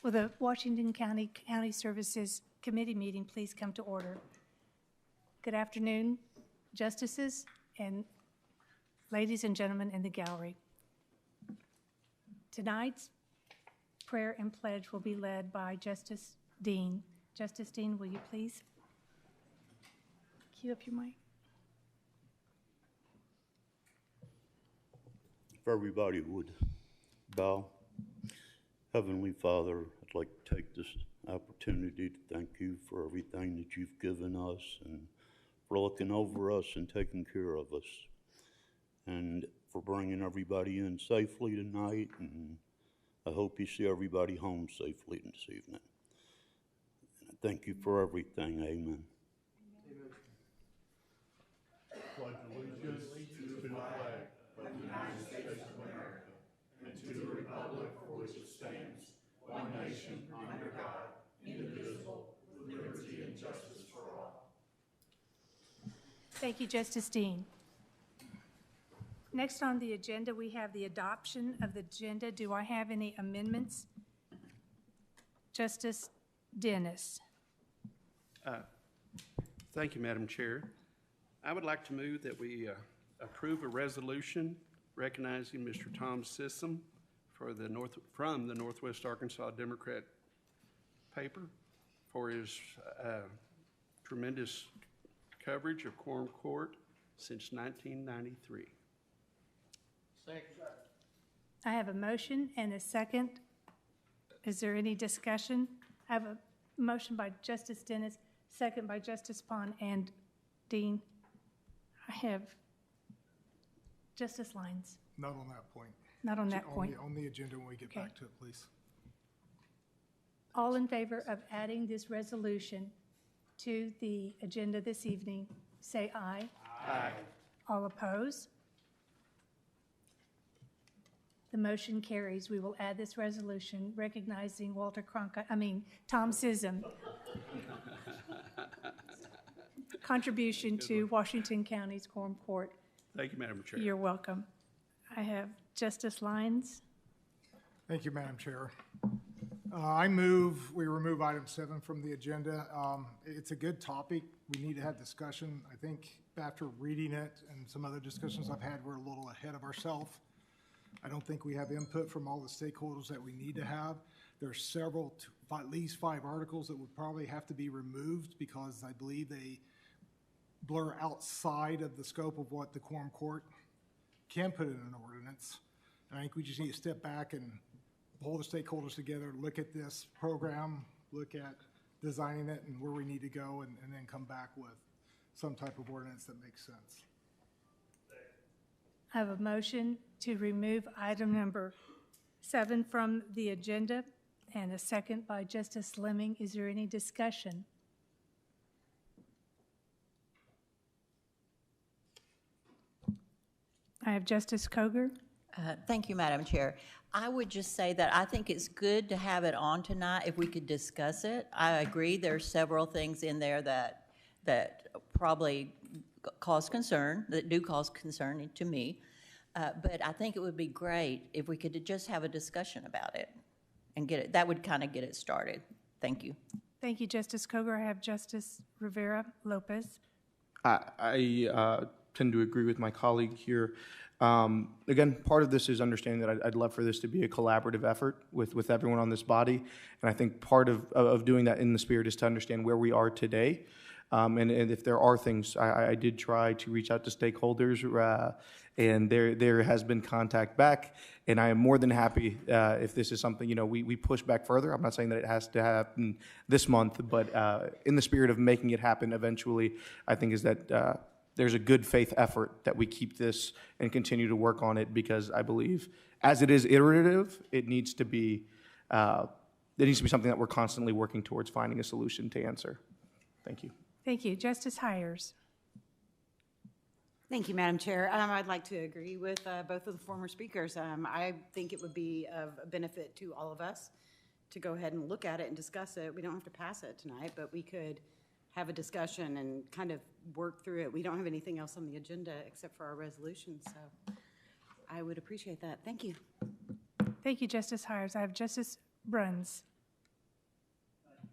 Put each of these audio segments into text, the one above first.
Will the Washington County Services Committee meeting please come to order? Good afternoon, justices and ladies and gentlemen in the gallery. Tonight's prayer and pledge will be led by Justice Dean. Justice Dean, will you please cue up your mic? If everybody would bow. Heavenly Father, I'd like to take this opportunity to thank you for everything that you've given us and for looking over us and taking care of us, and for bringing everybody in safely tonight, and I hope you see everybody home safely this evening. And I thank you for everything. Amen. Pledge allegiance to the flag of the United States of America and to the republic for which it stands, one nation under God, indivisible, with liberty and justice for all. Thank you, Justice Dean. Next on the agenda, we have the adoption of the agenda. Do I have any amendments? Justice Dennis. Thank you, Madam Chair. I would like to move that we approve a resolution recognizing Mr. Tom Sissom from the Northwest Arkansas Democrat paper for his tremendous coverage of quorum court since 1993. Second. I have a motion and a second. Is there any discussion? I have a motion by Justice Dennis, second by Justice Pond and Dean. I have Justice Lyons. Not on that point. Not on that point. On the agenda when we get Okay. back to it, please. All in favor of adding this resolution to the agenda this evening, say aye. Aye. All opposed? The motion carries. We will add this resolution recognizing Tom Sissom contribution to Washington County's quorum court. Thank you, Madam Chair. You're welcome. I have Justice Lyons. Thank you, Madam Chair. I move we remove item 7 from the agenda. It's a good topic. We need to have discussion. I think after reading it and some other discussions I've had, we're a little ahead of ourselves. I don't think we have input from all the stakeholders that we need to have. There's several, at least 5 articles that would probably have to be removed because I believe they blur outside of the scope of what the quorum court can put in an ordinance. And I think we just need to step back and pull the stakeholders together, look at this program, look at designing it and where we need to go, and then come back with some type of ordinance that makes sense. I have a motion to remove item number 7 from the agenda and a second by Justice Lemming. Is there any discussion? I have Justice Koger. Thank you, Madam Chair. I would just say that I think it's good to have it on tonight if we could discuss it. I agree there's several things in there that probably cause concern, that do cause concern to me. But I think it would be great if we could just have a discussion about it and get it. That would kind of get it started. Thank you. Thank you, Justice Koger. I have Justice Rivera Lopez. I tend to agree with my colleague here. Again, part of this is understanding that I'd love for this to be a collaborative effort with everyone on this body. And I think part of doing that in the spirit is to understand where we are today. And if there are things, I did try to reach out to stakeholders, and there has been contact back. And I am more than happy if this is something, we push back further. I'm not saying that it has to happen this month, but in the spirit of making it happen eventually, I think is that there's a good faith effort that we keep this and continue to work on it, because I believe as it is iterative, it needs to be something that we're constantly working towards finding a solution to answer. Thank you. Thank you. Justice Hires. Thank you, Madam Chair. I'd like to agree with both of the former speakers. I think it would be of benefit to all of us to go ahead and look at it and discuss it. We don't have to pass it tonight, but we could have a discussion and kind of work through it. We don't have anything else on the agenda except for our resolution, so I would appreciate that. Thank you. Thank you, Justice Hires. I have Justice Bruns.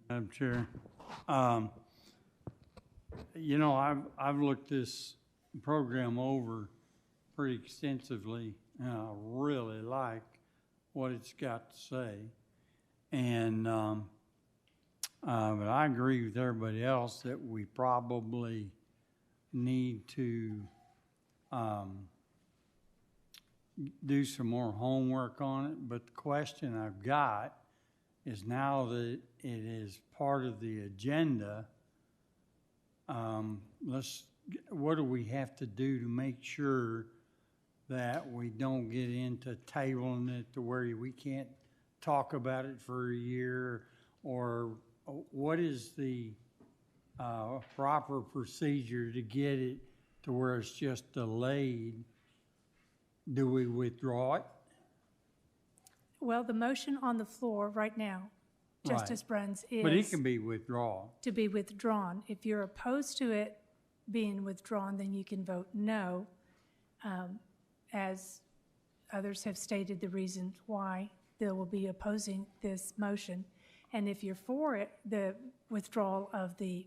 Madam Chair. You know, I've looked this program over pretty extensively, and I really like what it's got to say. And, but I agree with everybody else that we probably need to do some more homework on it. But the question I've got is, now that it is part of the agenda, what do we have to do to make sure that we don't get into tabling it to where we can't talk about it for a year? Or what is the proper procedure to get it to where it's just delayed? Do we withdraw it? Well, the motion on the floor right now, Right. Justice Bruns, is But it can be withdrawn. to be withdrawn. If you're opposed to it being withdrawn, then you can vote no, as others have stated the reasons why they will be opposing this motion. And if you're for it, the withdrawal of the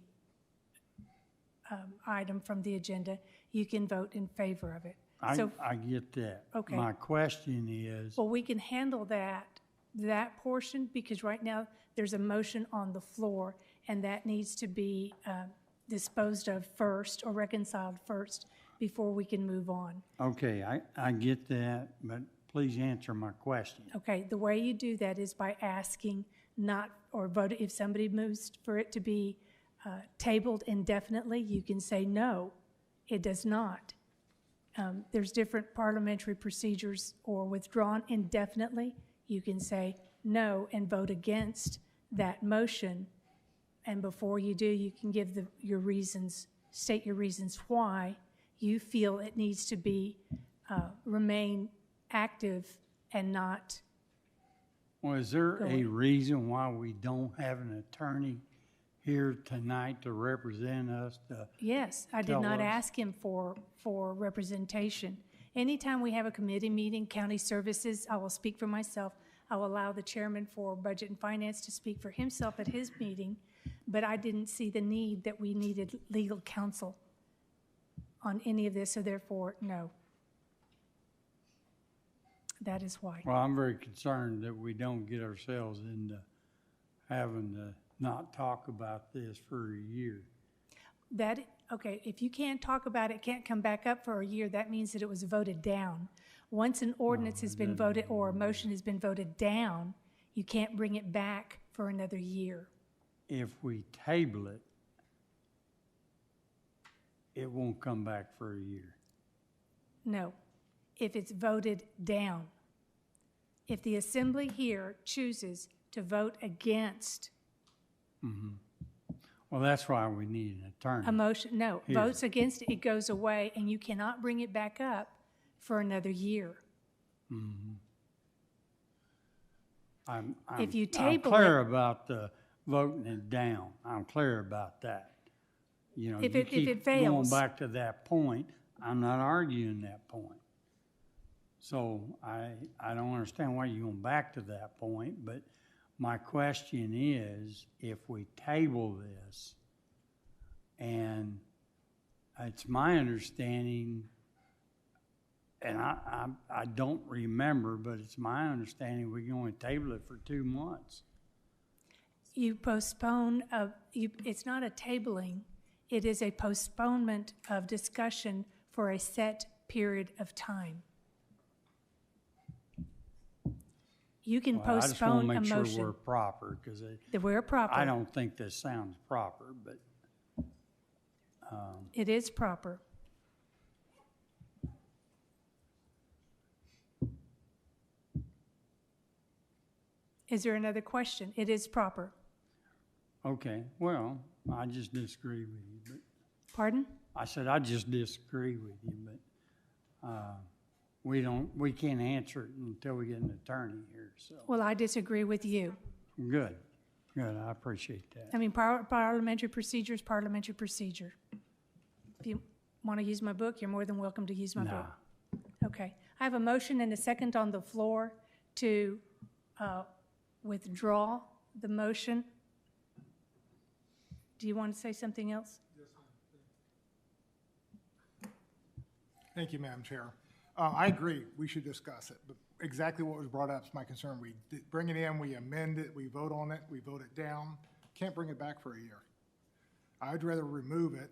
item from the agenda, you can vote in favor of it. So, I get that. Okay. My question is, well, we can handle that portion, because right now there's a motion on the floor, and that needs to be disposed of first or reconciled first before we can move on. okay, I get that, but please answer my question. Okay, the way you do that is by asking not, or vote, if somebody moves for it to be tabled indefinitely, you can say no, it does not. There's different parliamentary procedures. Or withdrawn indefinitely, you can say no and vote against that motion. And before you do, you can give your reasons, state your reasons why you feel it needs to be, remain active and not. Well, is there a reason why we don't have an attorney here tonight to represent us? Yes, I did Tell not us. ask him for representation. Anytime we have a committee meeting, county services, I will speak for myself. I will allow the chairman for Budget and Finance to speak for himself at his meeting, but I didn't see the need that we needed legal counsel on any of this, so therefore, no. That is why. Well, I'm very concerned that we don't get ourselves into having to not talk about this for a year. Okay, if you can't talk about it, can't come back up for a year, that means that it was voted down. Once an ordinance has been voted or a motion has been voted down, you can't bring it back for another year. If we table it, it won't come back for a year. No, if it's voted down. If the assembly here chooses to vote against Well, that's why we need an attorney. a motion, no, Here. votes against it, it goes away, and you cannot bring it back up for another year. If you I'm table clear about the voting it down. I'm clear about that. You know, If you it keep fails. going back to that point. I'm not arguing that point. So I don't understand why you're going back to that point, but my question is, if we table this, and it's my understanding, and I don't remember, but it's my understanding we can only table it for 2 months. You postpone it's not a tabling, it is a postponement of discussion for a set period of time. You can Well, I just want postpone to a make sure we're motion. proper, because That we're proper. I don't think this sounds proper, but It is proper. Is there another question? It is proper. okay, well, I just disagree with you, but Pardon? I said I just disagree with you, but we can't answer it until we get an attorney here, so, Well, I disagree with you. good, I appreciate that. I mean, parliamentary procedure is parliamentary procedure. If you want to use my book, you're more than welcome to use my Nah. book. Okay. I have a motion and a second on the floor to withdraw the motion do you want to say something else? Thank you, Madam Chair. I agree, we should discuss it, but exactly what was brought up is my concern. We bring it in, we amend it, we vote on it, we vote it down. Can't bring it back for a year. I'd rather remove it,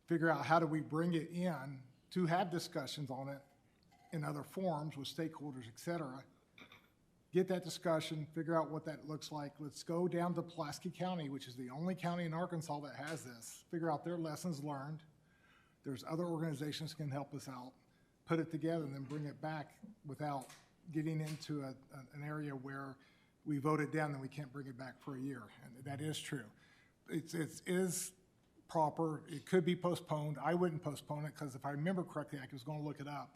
figure out how do we bring it in to have discussions on it in other forums with stakeholders, et cetera. Get that discussion, figure out what that looks like. Let's go down to Pulaski County, which is the only county in Arkansas that has this. Figure out their lessons learned. There's other organizations can help us out. Put it together and then bring it back without getting into an area where we vote it down and we can't bring it back for a year. And that is true. It is proper. It could be postponed. I wouldn't postpone it because if I remember correctly, I was going to look it up.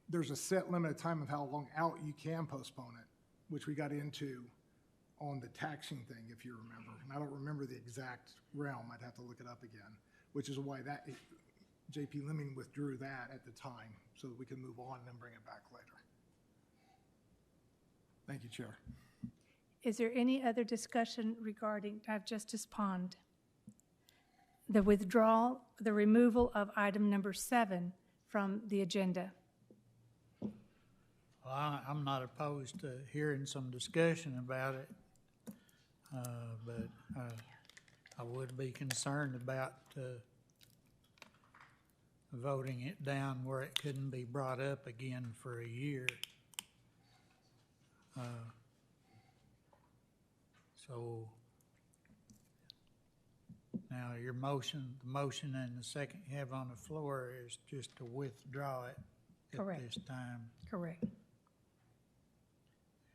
There's a set limit of time of how long out you can postpone it, which we got into on the taxing thing, if you remember. And I don't remember the exact realm. I'd have to look it up again, which is why that J.P. Lemming withdrew that at the time so that we can move on and then bring it back later. Thank you, Chair. Is there any other discussion regarding, Justice Pond? The withdrawal, the removal of item number 7 from the agenda. Well, I'm not opposed to hearing some discussion about it, but I would be concerned about voting it down where it couldn't be brought up again for a year. So now your motion, the motion and the second you have on the floor is just to withdraw it Correct. at this time. Correct.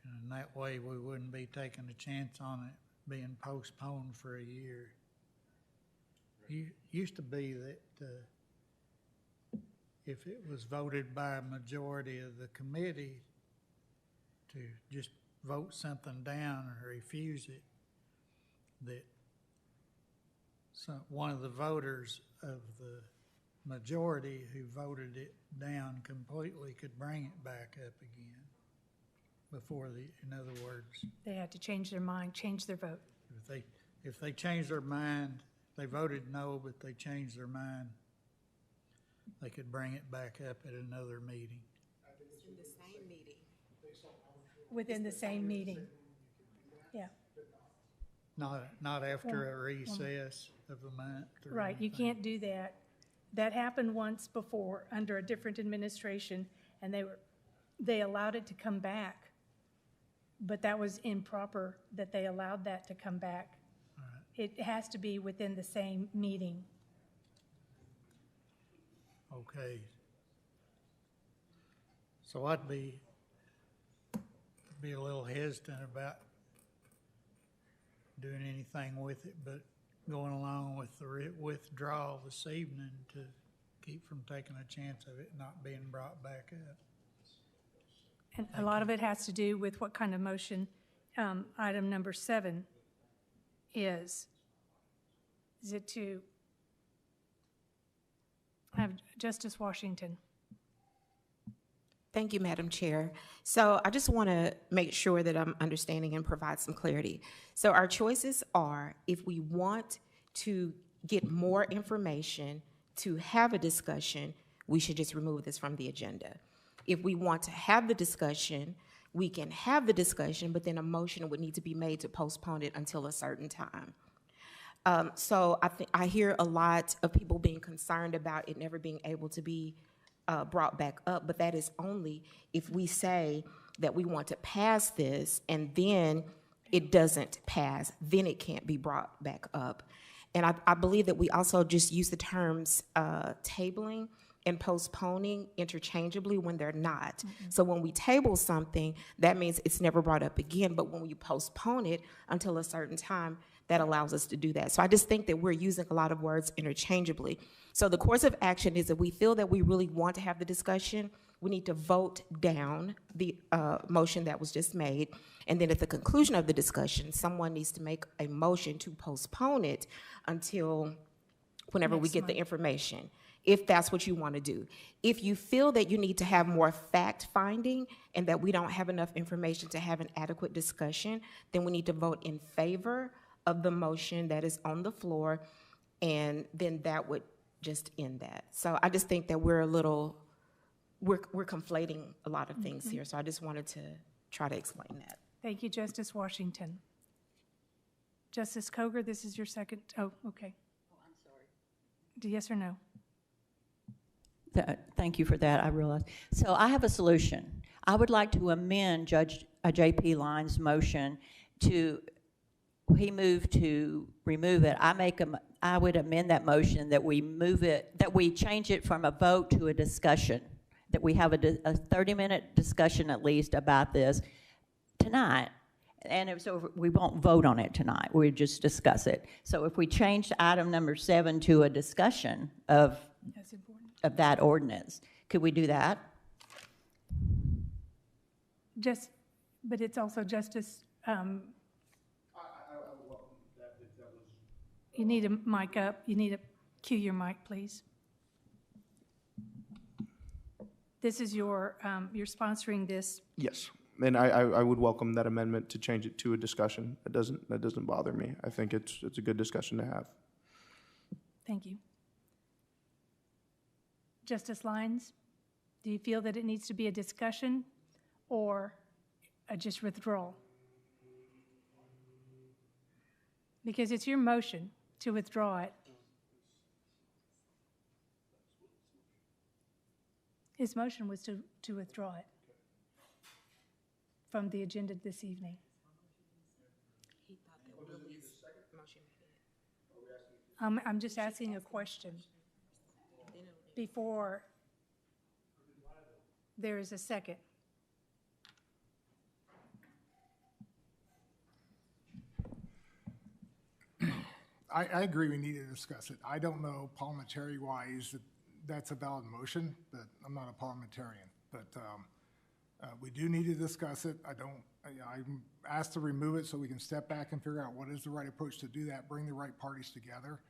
And that way we wouldn't be taking a chance on it being postponed for a year. It used to be that if it was voted by a majority of the committee to just vote something down or refuse it, that one of the voters of the majority who voted it down completely could bring it back up again before in other words. They had to change their mind, change their vote. If they changed their mind, they voted no, but they changed their mind, they could bring it back up at another meeting. In the same meeting. Within the same meeting. Yeah, Not after a recess of a month. Or right. You anything. can't do that. That happened once before under a different administration, and they allowed it to come back. But that was improper that they allowed that to come back. All right. It has to be within the same meeting. Okay. So I'd be a little hesitant about doing anything with it, but going along with the withdrawal this evening to keep from taking a chance of it not being brought back up. And a lot of it has to do with what kind of motion item number 7 is. Is it to have Justice Washington? Thank you, Madam Chair. So I just want to make sure that I'm understanding and provide some clarity. So our choices are, if we want to get more information to have a discussion, we should just remove this from the agenda. If we want to have the discussion, we can have the discussion, but then a motion would need to be made to postpone it until a certain time. So I hear a lot of people being concerned about it never being able to be brought back up, but that is only if we say that we want to pass this and then it doesn't pass, then it can't be brought back up. And I believe that we also just use the terms tabling and postponing interchangeably when they're not. Mm-hmm. So when we table something, that means it's never brought up again, but when we postpone it until a certain time, that allows us to do that. So I just think that we're using a lot of words interchangeably. So the course of action is that we feel that we really want to have the discussion, we need to vote down the motion that was just made, and then at the conclusion of the discussion, someone needs to make a motion to postpone it until whenever we get the information, if that's what you want to do. If you feel that you need to have more fact-finding and that we don't have enough information to have an adequate discussion, then we need to vote in favor of the motion that is on the floor, and then that would just end that. So I just think that we're conflating a lot of things here, so I just wanted to try to explain that. Thank you, Justice Washington. Justice Coger, this is your second, oh, okay. Oh, I'm sorry. Yes or no? Thank you for that, I realize. So I have a solution. I would like to amend Judge J.P. Lyons' motion to, he moved to remove it. I would amend that motion that we move it, that we change it from a vote to a discussion, that we have a 30-minute discussion at least about this tonight. And so we won't vote on it tonight, we just discuss it. So if we change item number 7 to a discussion of that ordinance, could we do that? But it's also Justice, you need a mic up, you need to cue your mic, please. This is you're sponsoring this. Yes, and I would welcome that amendment to change it to a discussion. That doesn't bother me. I think it's a good discussion to have. Thank you. Justice Lyons, do you feel that it needs to be a discussion or a just withdrawal? Because it's your motion to withdraw it. His motion was to withdraw it from the agenda this evening. I'm just asking a question before there is a second. I agree we need to discuss it. I don't know parliamentary-wise that that's a valid motion, but I'm not a parliamentarian. But we do need to discuss it. I'm asked to remove it so we can step back and figure out what is the right approach to do that, bring the right parties together.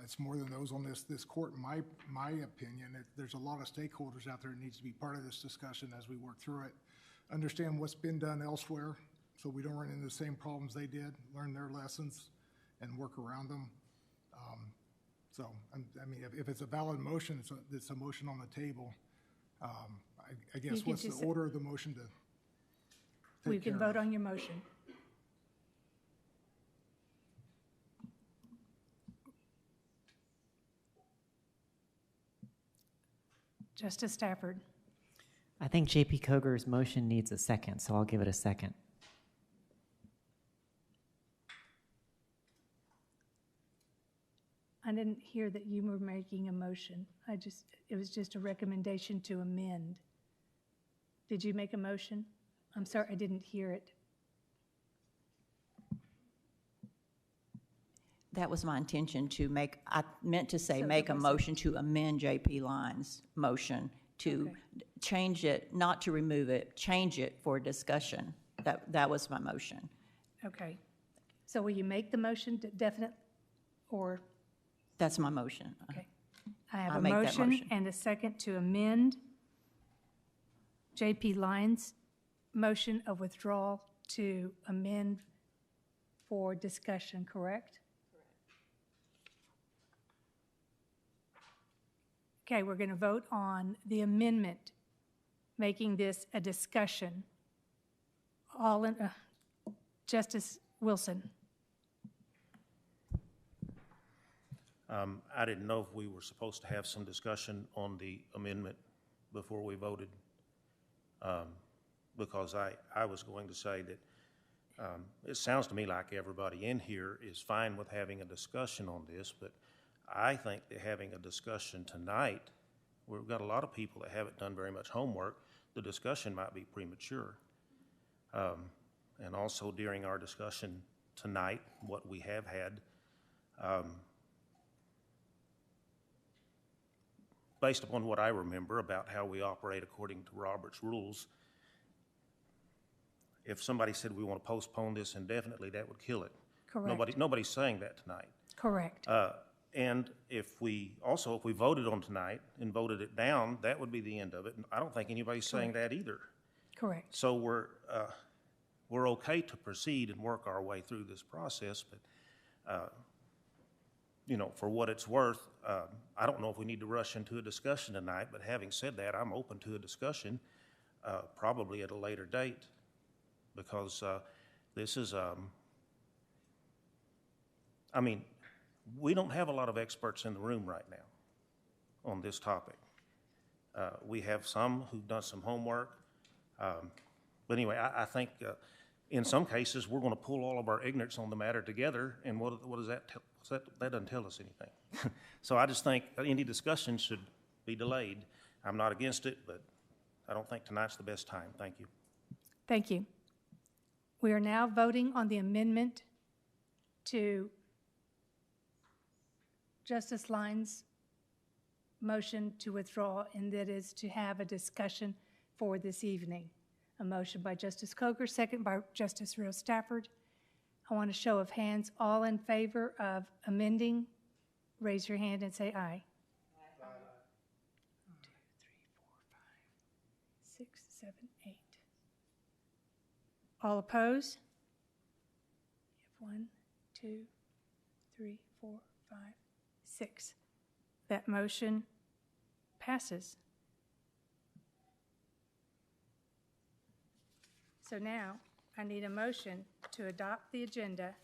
It's more than those on this court, in my opinion. There's a lot of stakeholders out there that needs to be part of this discussion as we work through it. Understand what's been done elsewhere so we don't run into the same problems they did, learn their lessons, and work around them. So, I mean, if it's a valid motion, it's a motion on the table. I guess what's the order of the motion to take care of? We can vote on your motion. Justice Stafford. I think J.P. Coger's motion needs a second, so I'll give it a second. I didn't hear that you were making a motion. It was just a recommendation to amend. Did you make a motion? I'm sorry, I didn't hear it. That was my intention to make, I meant to say So make a that was motion to amend J.P. Lyons' motion to change it, not to remove it, change it for discussion. That was my motion. Okay. So will you make the motion definite, or? That's my motion. Okay. I have I'll a make that motion motion. and a second to amend J.P. Lyons' motion of withdrawal to amend for discussion, correct? Okay, we're going to vote on the amendment, making this a discussion. All in, Justice Wilson. I didn't know if we were supposed to have some discussion on the amendment before we voted, because I was going to say that it sounds to me like everybody in here is fine with having a discussion on this, but I think that having a discussion tonight, we've got a lot of people that haven't done very much homework, the discussion might be premature. And also during our discussion tonight, what we have had, based upon what I remember about how we operate according to Robert's rules, if somebody said we want to postpone this indefinitely, that would kill it. Correct. Nobody's saying that tonight. Correct. And if we voted on tonight and voted it down, that would be the end of it. And I don't think anybody's saying that either. Correct. So we're okay to proceed and work our way through this process, but You know, for what it's worth, I don't know if we need to rush into a discussion tonight, but having said that, I'm open to a discussion, probably at a later date, because this is, I mean, we don't have a lot of experts in the room right now on this topic. We have some who've done some homework. But anyway, I think in some cases, we're going to pull all of our ignorance on the matter together, and what does that tell? That doesn't tell us anything. So I just think any discussion should be delayed. I'm not against it, but I don't think tonight's the best time. Thank you. Thank you. We are now voting on the amendment to Justice Lyons' motion to withdraw, and that is to have a discussion for this evening. A motion by Justice Coker, second by Justice Real Stafford. I want a show of hands. All in favor of amending, raise your hand and say aye. Aye. 1, 2, 3, 4, 5, 6, 7, 8. All opposed? You have 1, 2, 3, 4, 5, 6. That motion passes. So now, I need a motion to adopt the agenda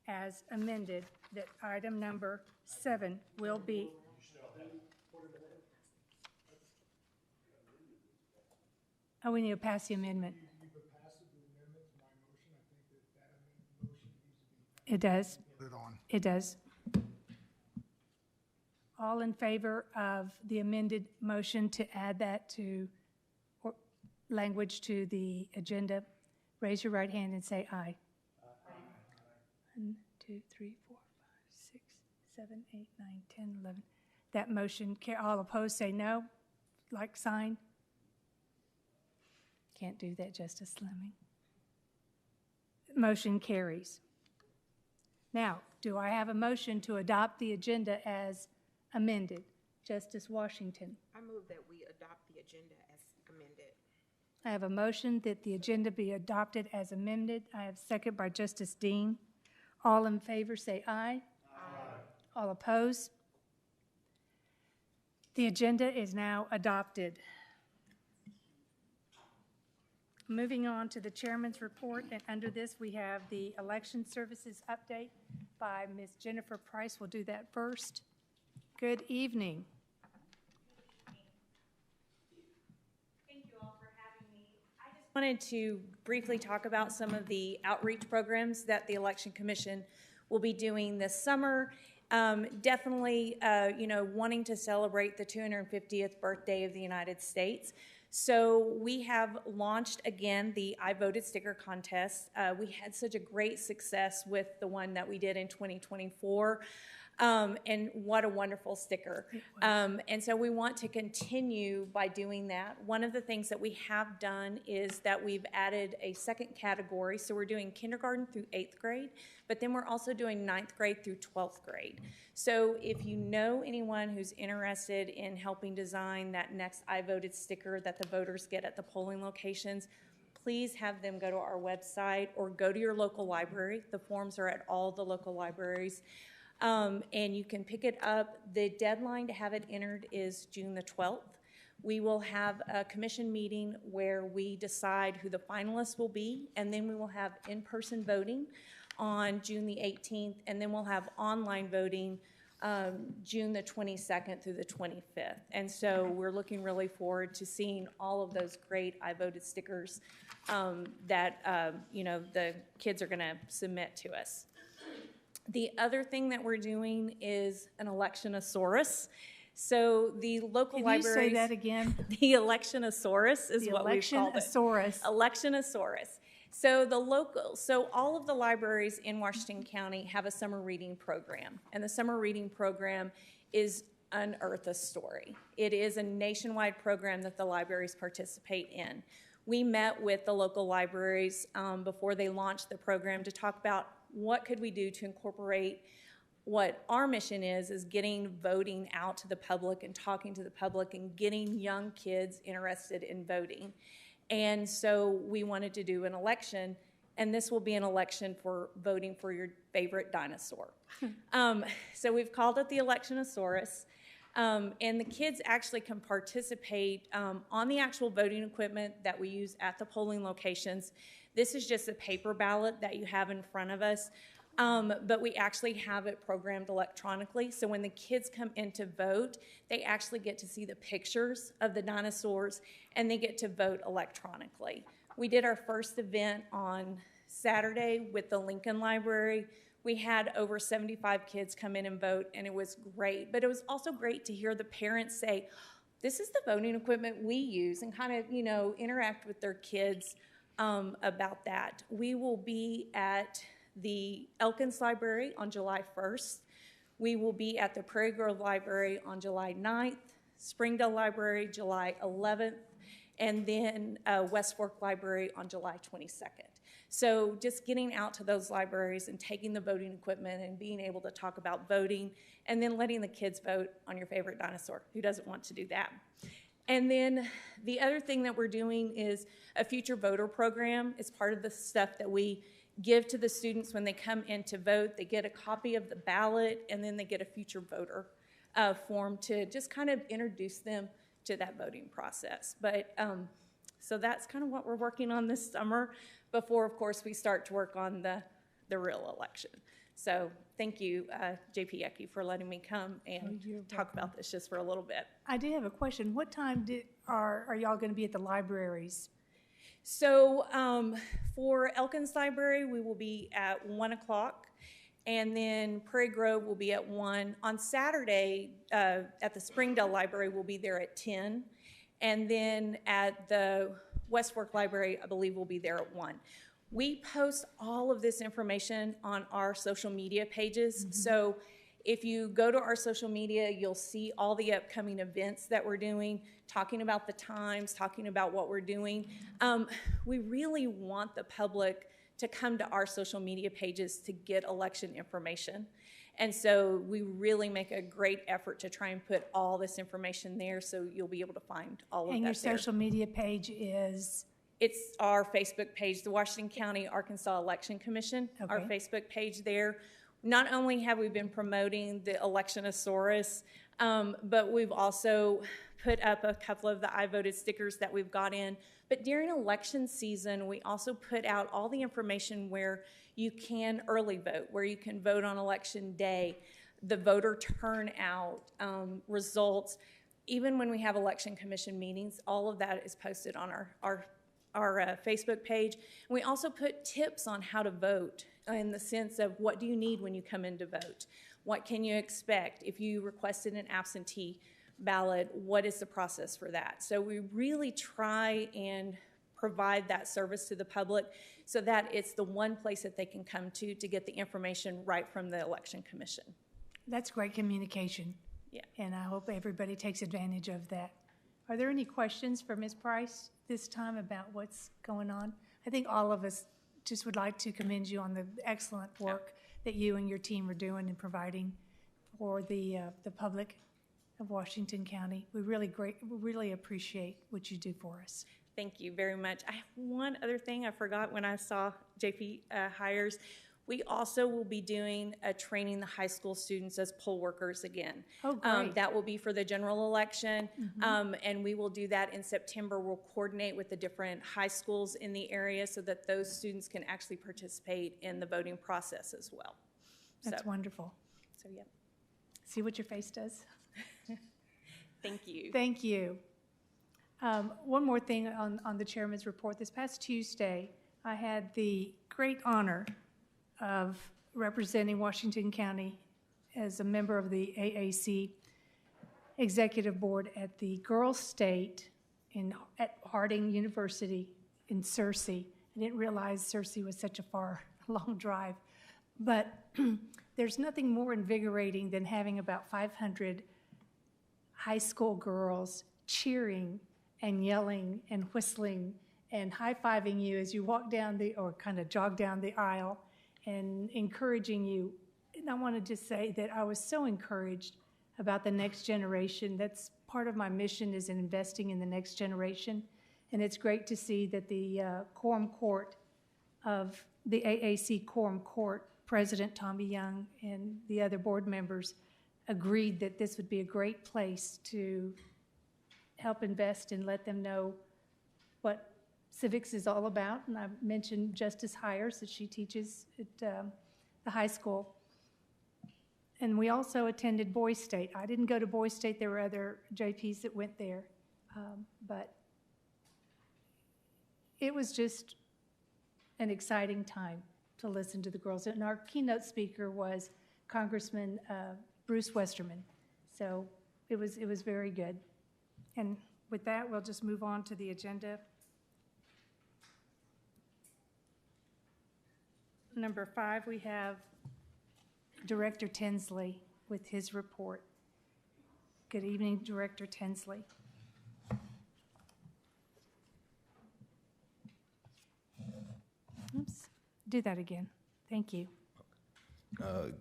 as amended, that item number 7 will be. Oh, we need to pass the amendment. It does. It does. All in favor of the amended motion to add that to, or language to the agenda, raise your right hand and say aye. Aye. 1, 2, 3, 4, 5, 6, 7, 8, 9, 10, 11. That motion, all opposed say no, like sign. Can't do that, Justice Fleming. Motion carries. Now, do I have a motion to adopt the agenda as amended? Justice Washington. I move that we adopt the agenda as amended. I have a motion that the agenda be adopted as amended. I have second by Justice Dean. All in favor say aye. Aye. All opposed? The agenda is now adopted. Moving on to the chairman's report, and under this we have the election services update by Ms. Jennifer Price. We'll do that first. Good evening. Wanted to briefly talk about some of the outreach programs that the Election Commission will be doing this summer. Definitely, wanting to celebrate the 250th birthday of the United States. So we have launched again the I Voted sticker contest. We had such a great success with the one that we did in 2024. And what a wonderful sticker. And so we want to continue by doing that. One of the things that we have done is that we've added a second category. So we're doing kindergarten through 8th grade, but then we're also doing 9th grade through 12th grade. So if you know anyone who's interested in helping design that next I Voted sticker that the voters get at the polling locations, please have them go to our website or go to your local library. The forms are at all the local libraries. And you can pick it up. The deadline to have it entered is June the 12th. We will have a commission meeting where we decide who the finalists will be, and then we will have in-person voting on June the 18th, and then we'll have online voting June the 22nd through the 25th. And so we're looking really forward to seeing all of those great I Voted stickers that the kids are going to submit to us. The other thing that we're doing is an electionosaurus. So the local libraries. Can you say that again? The electionosaurus is what we've called it. Electionosaurus. So all of the libraries in Washington County have a summer reading program, and the summer reading program is Unearth a Story. It is a nationwide program that the libraries participate in. We met with the local libraries before they launched the program to talk about what could we do to incorporate what our mission is getting voting out to the public and talking to the public and getting young kids interested in voting. And so we wanted to do an election and this will be an election for voting for your favorite dinosaur. So we've called it the Electionosaurus. And the kids actually can participate on the actual voting equipment that we use at the polling locations. This is just a paper ballot that you have in front of us, but we actually have it programmed electronically. So when the kids come in to vote, they actually get to see the pictures of the dinosaurs, and they get to vote electronically. We did our first event on Saturday with the Lincoln Library. We had over 75 kids come in and vote, and it was great. But it was also great to hear the parents say, this is the voting equipment we use, and kind of, interact with their kids about that. We will be at the Elkins Library on July 1st. We will be at the Prairie Grove Library on July 9th, Springdale Library July 11th, and then West Fork Library on July 22nd. So just getting out to those libraries and taking the voting equipment and being able to talk about voting, and then letting the kids vote on your favorite dinosaur. Who doesn't want to do that? And then the other thing that we're doing is a future voter program. It's part of the stuff that we give to the students when they come in to vote. They get a copy of the ballot, and then they get a future voter form to just kind of introduce them to that voting process. But so that's kind of what we're working on this summer before, of course, we start to work on the real election. So thank you, J.P. Ecke, for letting me come and talk about this just for a little bit. I do have a question. What time are y'all going to be at the libraries? So for Elkins Library, we will be at 1 o'clock, and then Prairie Grove will be at 1. On Saturday, at the Springdale Library, we'll be there at 10, and then at the West Fork Library, I believe we'll be there at 1. We post all of this information on our social media pages. So if you go to our social media, you'll see all the upcoming events that we're doing, talking about the times, talking about what we're doing. We really want the public to come to our social media pages to get election information. And so we really make a great effort to try and put all this information there, so you'll be able to find all of that there. And your social media page is? It's our Facebook page, the Washington County Arkansas Election Commission, our Facebook page there. Not only have we been promoting the Electionosaurus, but we've also put up a couple of the I voted stickers that we've got in. But during election season, we also put out all the information where you can early vote, where you can vote on election day, the voter turnout, results. Even when we have election commission meetings, all of that is posted on our Facebook page. And we also put tips on how to vote, in the sense of what do you need when you come in to vote? What can you expect? If you requested an absentee ballot, what is the process for that? So we really try and provide that service to the public so that it's the one place that they can come to get the information right from the Election Commission. That's great communication. Yeah. And I hope everybody takes advantage of that. Are there any questions for Ms. Price this time about what's going on? I think all of us just would like to commend you on the excellent work that you and your team are doing and providing for the public of Washington County. We really appreciate what you do for us. Thank you very much. I have one other thing I forgot when I saw JP hires. We also will be doing a training the high school students as poll workers again. Oh, great. That will be for the general election, and we will do that in September. We'll coordinate with the different high schools in the area so that those students can actually participate in the voting process as well. That's wonderful. So, yeah. See what your face does? Thank you. Thank you. One more thing on the chairman's report. This past Tuesday, I had the great honor of representing Washington County as a member of the AAC Executive Board at the Girls State at Harding University in Searcy. I didn't realize Searcy was such a long drive. But there's nothing more invigorating than having about 500 high school girls cheering and yelling and whistling and high-fiving you as you walk down or kind of jog down the aisle and encouraging you. And I want to just say that I was so encouraged about the next generation. That's part of my mission, is in investing in the next generation. And it's great to see that the Quorum Court of the AAC Quorum Court, President Tommy Young and the other board members agreed that this would be a great place to help invest and let them know what civics is all about. And I mentioned Justice Hires that she teaches at the high school. And we also attended Boys State. I didn't go to Boys State. There were other JPs that went there. But it was just an exciting time to listen to the girls. And our keynote speaker was Congressman Bruce Westerman. So it was very good. And with that, we'll just move on to the agenda. Number 5, we have Director Tinsley with his report. Good evening, Director Tinsley. Oops, do that again. Thank you.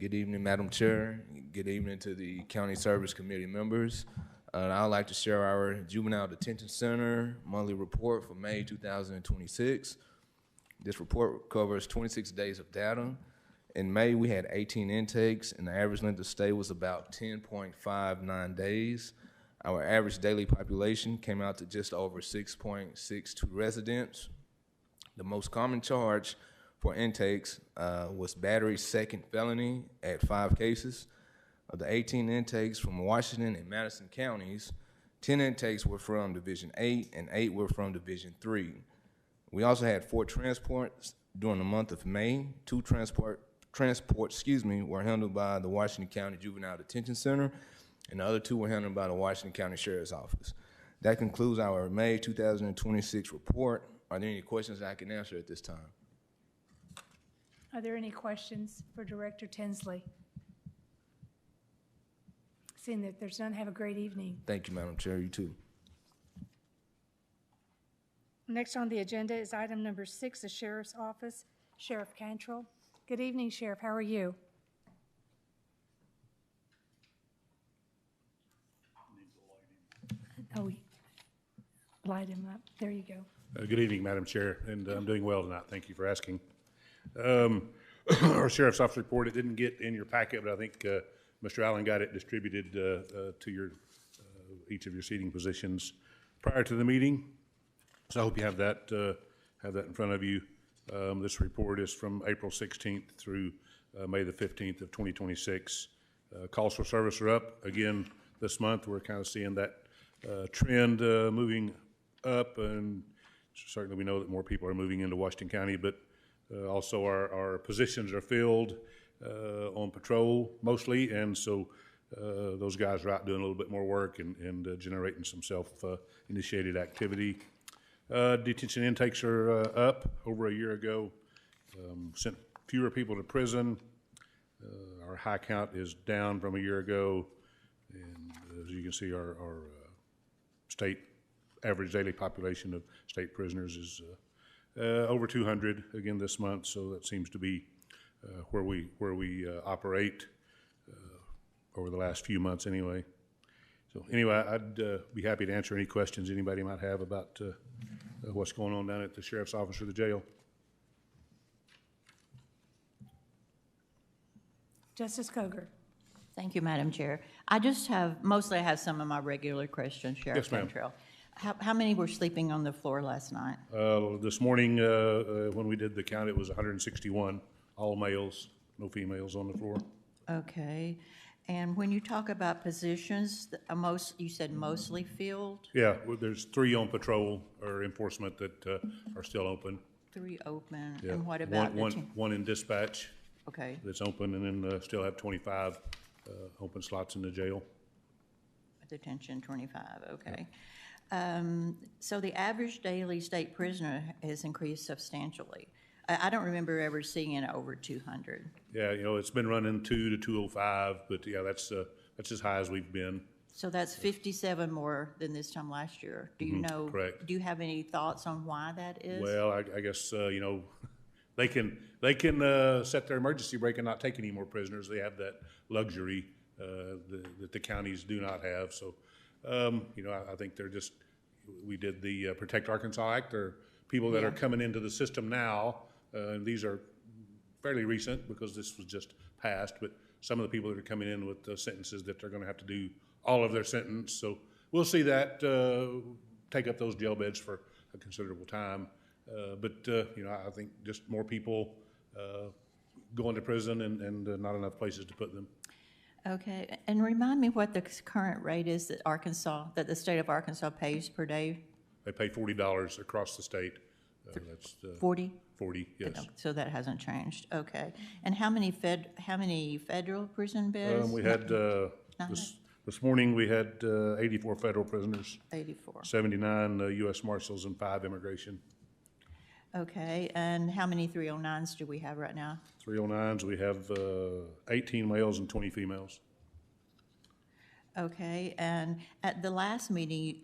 Good evening, Madam Chair. Good evening to the County Service Committee members. I'd like to share our Juvenile Detention Center monthly report for May 2026. This report covers 26 days of data. In May, we had 18 intakes, and the average length of stay was about 10.59 days. Our average daily population came out to just over 6.62 residents. The most common charge for intakes was battery second felony at 5 cases. Of the 18 intakes from Washington and Madison counties, 10 intakes were from Division 8 and 8 were from Division 3. We also had 4 transports during the month of May. 2 transports were handled by the Washington County Juvenile Detention Center, and the other 2 were handled by the Washington County Sheriff's Office. That concludes our May 2026 report. Are there any questions I can answer at this time? Are there any questions for Director Tinsley? Seeing that there's none, have a great evening. Thank you, Madam Chair. You too. Next on the agenda is item number 6, the Sheriff's Office, Sheriff Cantrell. Good evening, Sheriff. How are you? Oh, light him up. There you go. Good evening, Madam Chair, and I'm doing well tonight. Thank you for asking. Our Sheriff's Office report, it didn't get in your packet, but I think Mr. Allen got it distributed to your each of your seating positions prior to the meeting. So I hope you have that in front of you. This report is from April 16th through May the 15th of 2026. Calls for service are up again this month. We're kind of seeing that trend moving up, and certainly we know that more people are moving into Washington County, but also our positions are filled on patrol mostly, and so those guys are out doing a little bit more work and generating some self-initiated activity. Detention intakes are up over a year ago. Sent fewer people to prison. Our high count is down from a year ago, and as you can see, our state average daily population of state prisoners is over 200 again this month. So that seems to be where we operate over the last few months, anyway. So anyway, I'd be happy to answer any questions anybody might have about what's going on down at the Sheriff's Office or the jail. Justice Coger. Thank you, Madam Chair. I have some of my regular questions, Sheriff Yes, ma'am. Cantrell. How many were sleeping on the floor last night? This morning, when we did the count, it was 161, all males, no females on the floor. Okay. And when you talk about positions, you said mostly filled? Yeah, well, there's 3 on patrol or enforcement that are still open. 3 open. Yeah. And what about one in dispatch? Okay. That's open, and then still have 25 open slots in the jail. Detention, 25, okay. So the average daily state prisoner has increased substantially. I don't remember ever seeing it over 200. Yeah, it's been running 2 to 205, but yeah, that's as high as we've been. So that's 57 more than this time last year. Do you know? Correct. Do you have any thoughts on why that is? Well, I guess they can set their emergency brake and not take any more prisoners. They have that luxury that the counties do not have. So, I think we did the Protect Arkansas Act. There are people that are coming into the system now and these are fairly recent because this was just passed, but some of the people that are coming in with sentences that they're going to have to do all of their sentence. So we'll see that take up those jail beds for a considerable time. But I think just more people going to prison and not enough places to put them. Okay, and remind me what the current rate is that the state of Arkansas pays per day? They pay $40 across the state. That's 40? 40, yes. So that hasn't changed, okay. And how many federal prison beds? We had, this morning, we had 84 federal prisoners. 84. 79 U.S. Marshals and 5 immigration. Okay, and how many 309s do we have right now? 309s, we have 18 males and 20 females. Okay, and at the last meeting,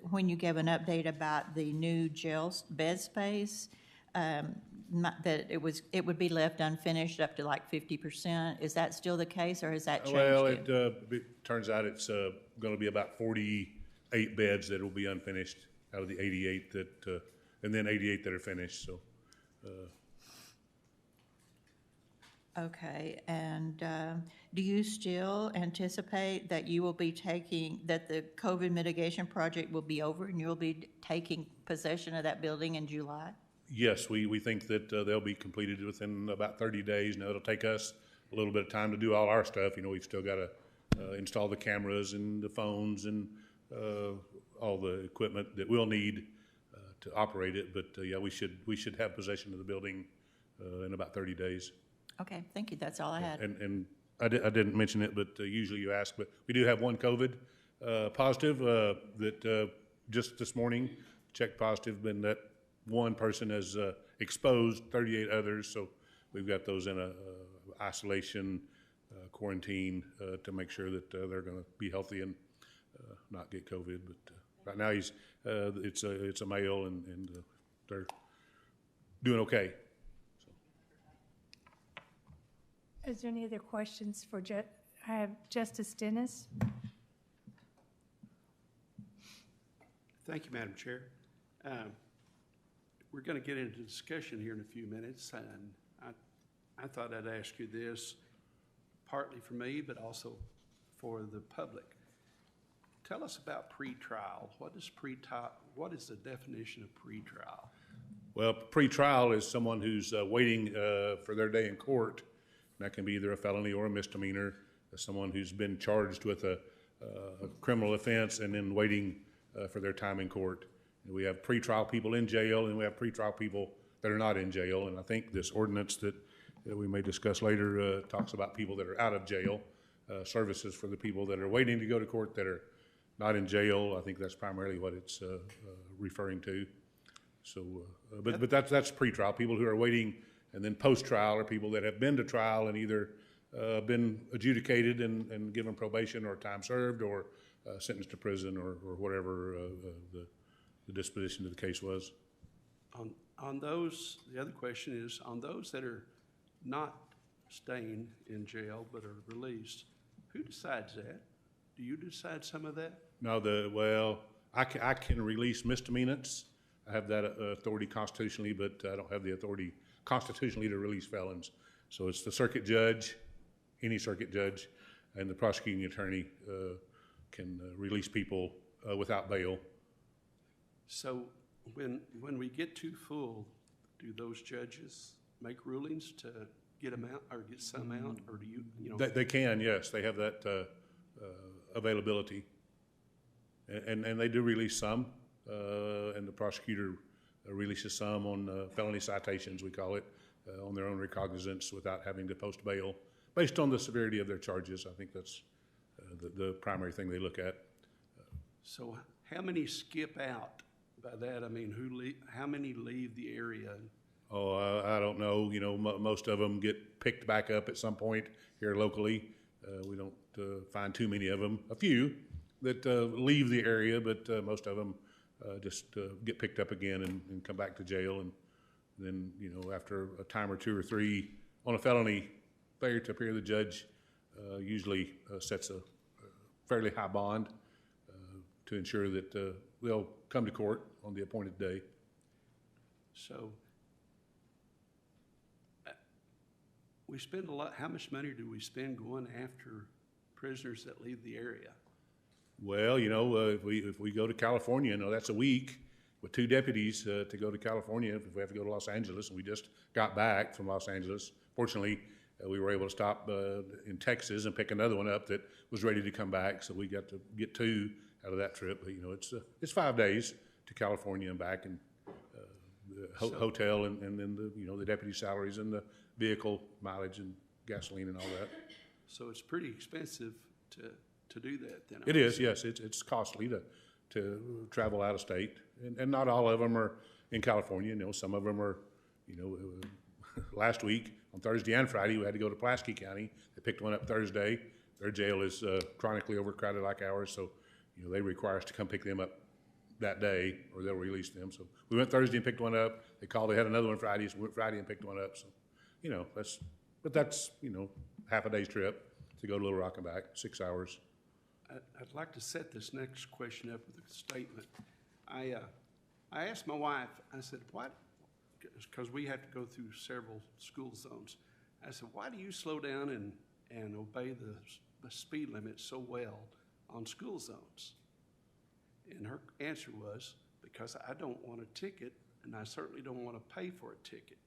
when you gave an update about the new jail bed space, that it would be left unfinished up to like 50%. Is that still the case, or has that changed? Well, it turns out it's going to be about 48 beds that will be unfinished out of the 88 that, and then 88 that are finished. So. Okay, and do you still anticipate that you will be that the COVID mitigation project will be over and you'll be taking possession of that building in July? Yes, we think that they'll be completed within about 30 days. Now, it'll take us a little bit of time to do all our stuff. We've still got to install the cameras and the phones and all the equipment that we'll need to operate it. But yeah, we should have possession of the building in about 30 days. Okay, thank you. That's all I had. And I didn't mention it, but usually you ask, but we do have one COVID positive that just this morning checked positive, and that one person has exposed 38 others. So we've got those in a isolation quarantine to make sure that they're going to be healthy and not get COVID. But right now it's a male, and they're doing okay. Is there any other questions for I have Justice Dennis. Thank you, Madam Chair. We're going to get into discussion here in a few minutes, and I thought I'd ask you this partly for me, but also for the public. Tell us about pretrial. What is the definition of pretrial? Well, pretrial is someone who's waiting for their day in court. That can be either a felony or a misdemeanor. Someone who's been charged with a criminal offense and then waiting for their time in court. And we have pretrial people in jail, and we have pretrial people that are not in jail. And I think this ordinance that we may discuss later talks about people that are out of jail, services for the people that are waiting to go to court that are not in jail. I think that's primarily what it's referring to. So, but that's pretrial, people who are waiting. And then post-trial are people that have been to trial and either been adjudicated and given probation or time served or sentenced to prison or whatever the disposition of the case was. On those, the other question is, on those that are not staying in jail but are released, who decides that? Do you decide some of that? No, I can release misdemeanors. I have that authority constitutionally, but I don't have the authority constitutionally to release felons. So it's the circuit judge, any circuit judge, and the prosecuting attorney can release people without bail. So when we get too full, do those judges make rulings to get them out or get some out, or do you know? They can, yes. They have that availability. And they do release some, and the prosecutor releases some on felony citations, we call it, on their own recognizance without having to post bail, based on the severity of their charges. I think that's the primary thing they look at. So how many skip out? By that I mean, how many leave the area? Oh, I don't know. Most of them get picked back up at some point here locally. We don't find too many of them. A few that leave the area, but most of them just get picked up again and come back to jail. And then, after a time or two or three on a felony failure to appear, the judge usually sets a fairly high bond to ensure that they'll come to court on the appointed day. So we spend a lot, how much money do we spend going after prisoners that leave the area? Well, you know, if we go to California, that's a week with 2 deputies to go to California if we have to go to Los Angeles, and we just got back from Los Angeles. Fortunately, we were able to stop in Texas and pick another one up that was ready to come back, so we got to get 2 out of that trip. But, it's 5 days to California and back, and the hotel and then the deputy salaries and the vehicle mileage and gasoline and all that. So it's pretty expensive to do that then? It is, yes. It's costly to travel out of state, and not all of them are in California. Some of them are, last week on Thursday and Friday we had to go to Pulaski County. They picked one up Thursday. Their jail is chronically overcrowded like ours, so they require us to come pick them up that day, or they'll release them. So we went Thursday and picked one up. They called. They had another one Friday, so we went Friday and picked one up. So, that's half a day's trip to go to Little Rock and back, 6 hours. I'd like to set this next question up with a statement. I asked my wife, I said, what, because we have to go through several school zones. I said, why do you slow down and obey the speed limit so well on school zones? And her answer was, because I don't want a ticket, and I certainly don't want to pay for a ticket.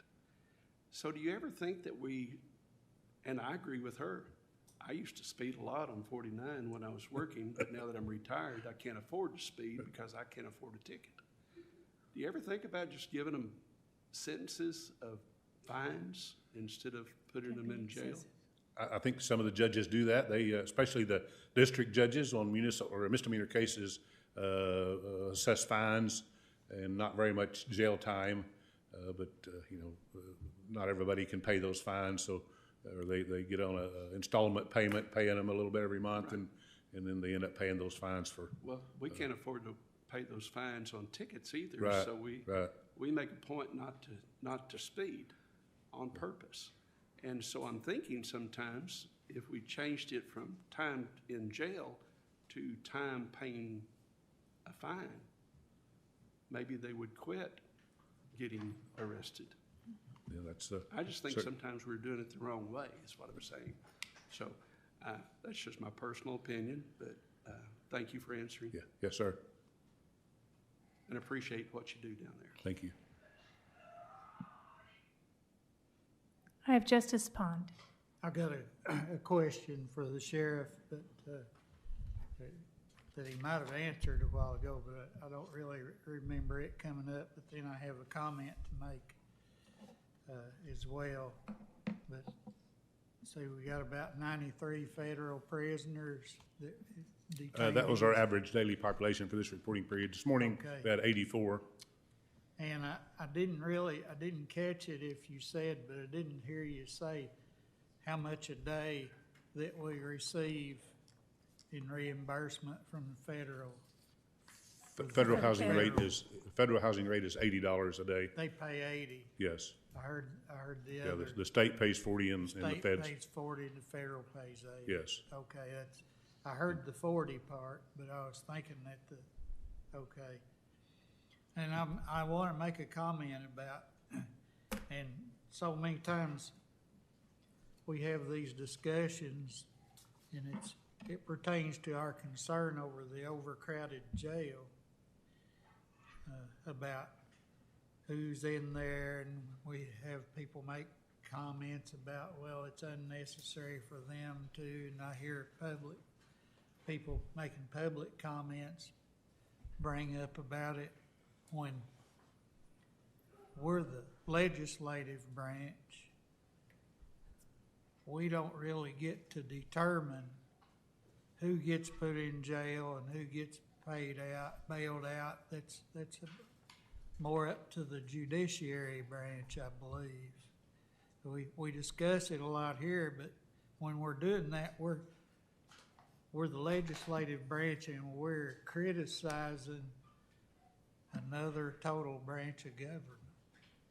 So do you ever think that and I agree with her, I used to speed a lot on 49 when I was working, but now that I'm retired, I can't afford to speed because I can't afford a ticket. Do you ever think about just giving them sentences of fines instead of putting them in jail? I think some of the judges do that. They, especially the district judges on municipal or misdemeanor cases, assess fines and not very much jail time. But not everybody can pay those fines, so or they get on an installment payment, paying them a little bit every month, right. and then they end up paying those fines for. Well, we can't afford to pay those fines on tickets either, right, so we make a point not to speed on purpose. And so I'm thinking sometimes if we changed it from time in jail to time paying a fine, maybe they would quit getting arrested. Yeah, that's. I just think sometimes we're doing it the wrong way, is what I'm saying. So that's just my personal opinion, but thank you for answering. Yeah. Yes, sir. And appreciate what you do down there. Thank you. I have Justice Pond. I've got a question for the sheriff that he might have answered a while ago, but I don't really remember it coming up. But then I have a comment to make as well. But so we got about 93 federal prisoners that that was our average daily population for this reporting period. This morning we had 84. And I didn't catch it if you said, but I didn't hear you say how much a day that we receive in reimbursement from the federal. Federal housing rate is $80 a day. They pay 80. Yes. I heard the other. other. Yeah, the state pays 40 and the feds. State pays 40 and the federal pays 80. Yes. Okay, I heard the 40 part, but I was thinking that okay. And I want to make a comment about, and so many times we have these discussions, and it pertains to our concern over the overcrowded jail, about who's in there, and we have people make comments about, well, it's unnecessary for them to, and I hear people making public comments bring up about it when we're the legislative branch. We don't really get to determine who gets put in jail and who gets bailed out. That's more up to the judiciary branch, I believe. We discuss it a lot here, but when we're doing that, we're the legislative branch and we're criticizing another total branch of government,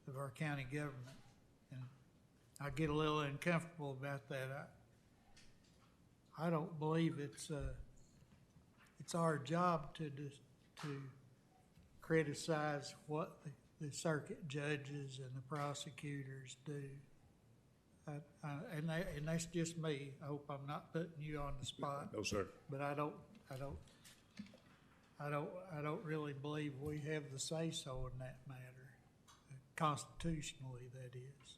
of our county government. And I get a little uncomfortable about that. I don't believe it's our job to criticize what the circuit judges and the prosecutors do. And that's just me. I hope I'm not putting you on the spot. No, sir. But I don't really believe we have the say-so in that matter, constitutionally, that is.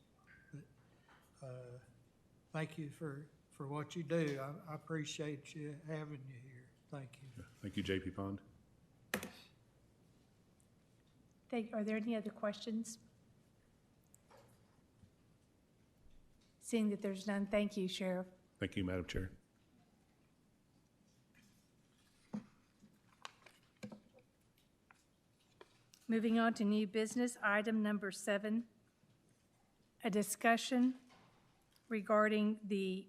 But, thank you for what you do. I appreciate you having you here. Thank you. Thank you, J.P. Pond. Are there any other questions? Seeing that there's none, thank you, Sheriff. Thank you, Madam Chair. Moving on to new business, item number 7, a discussion regarding the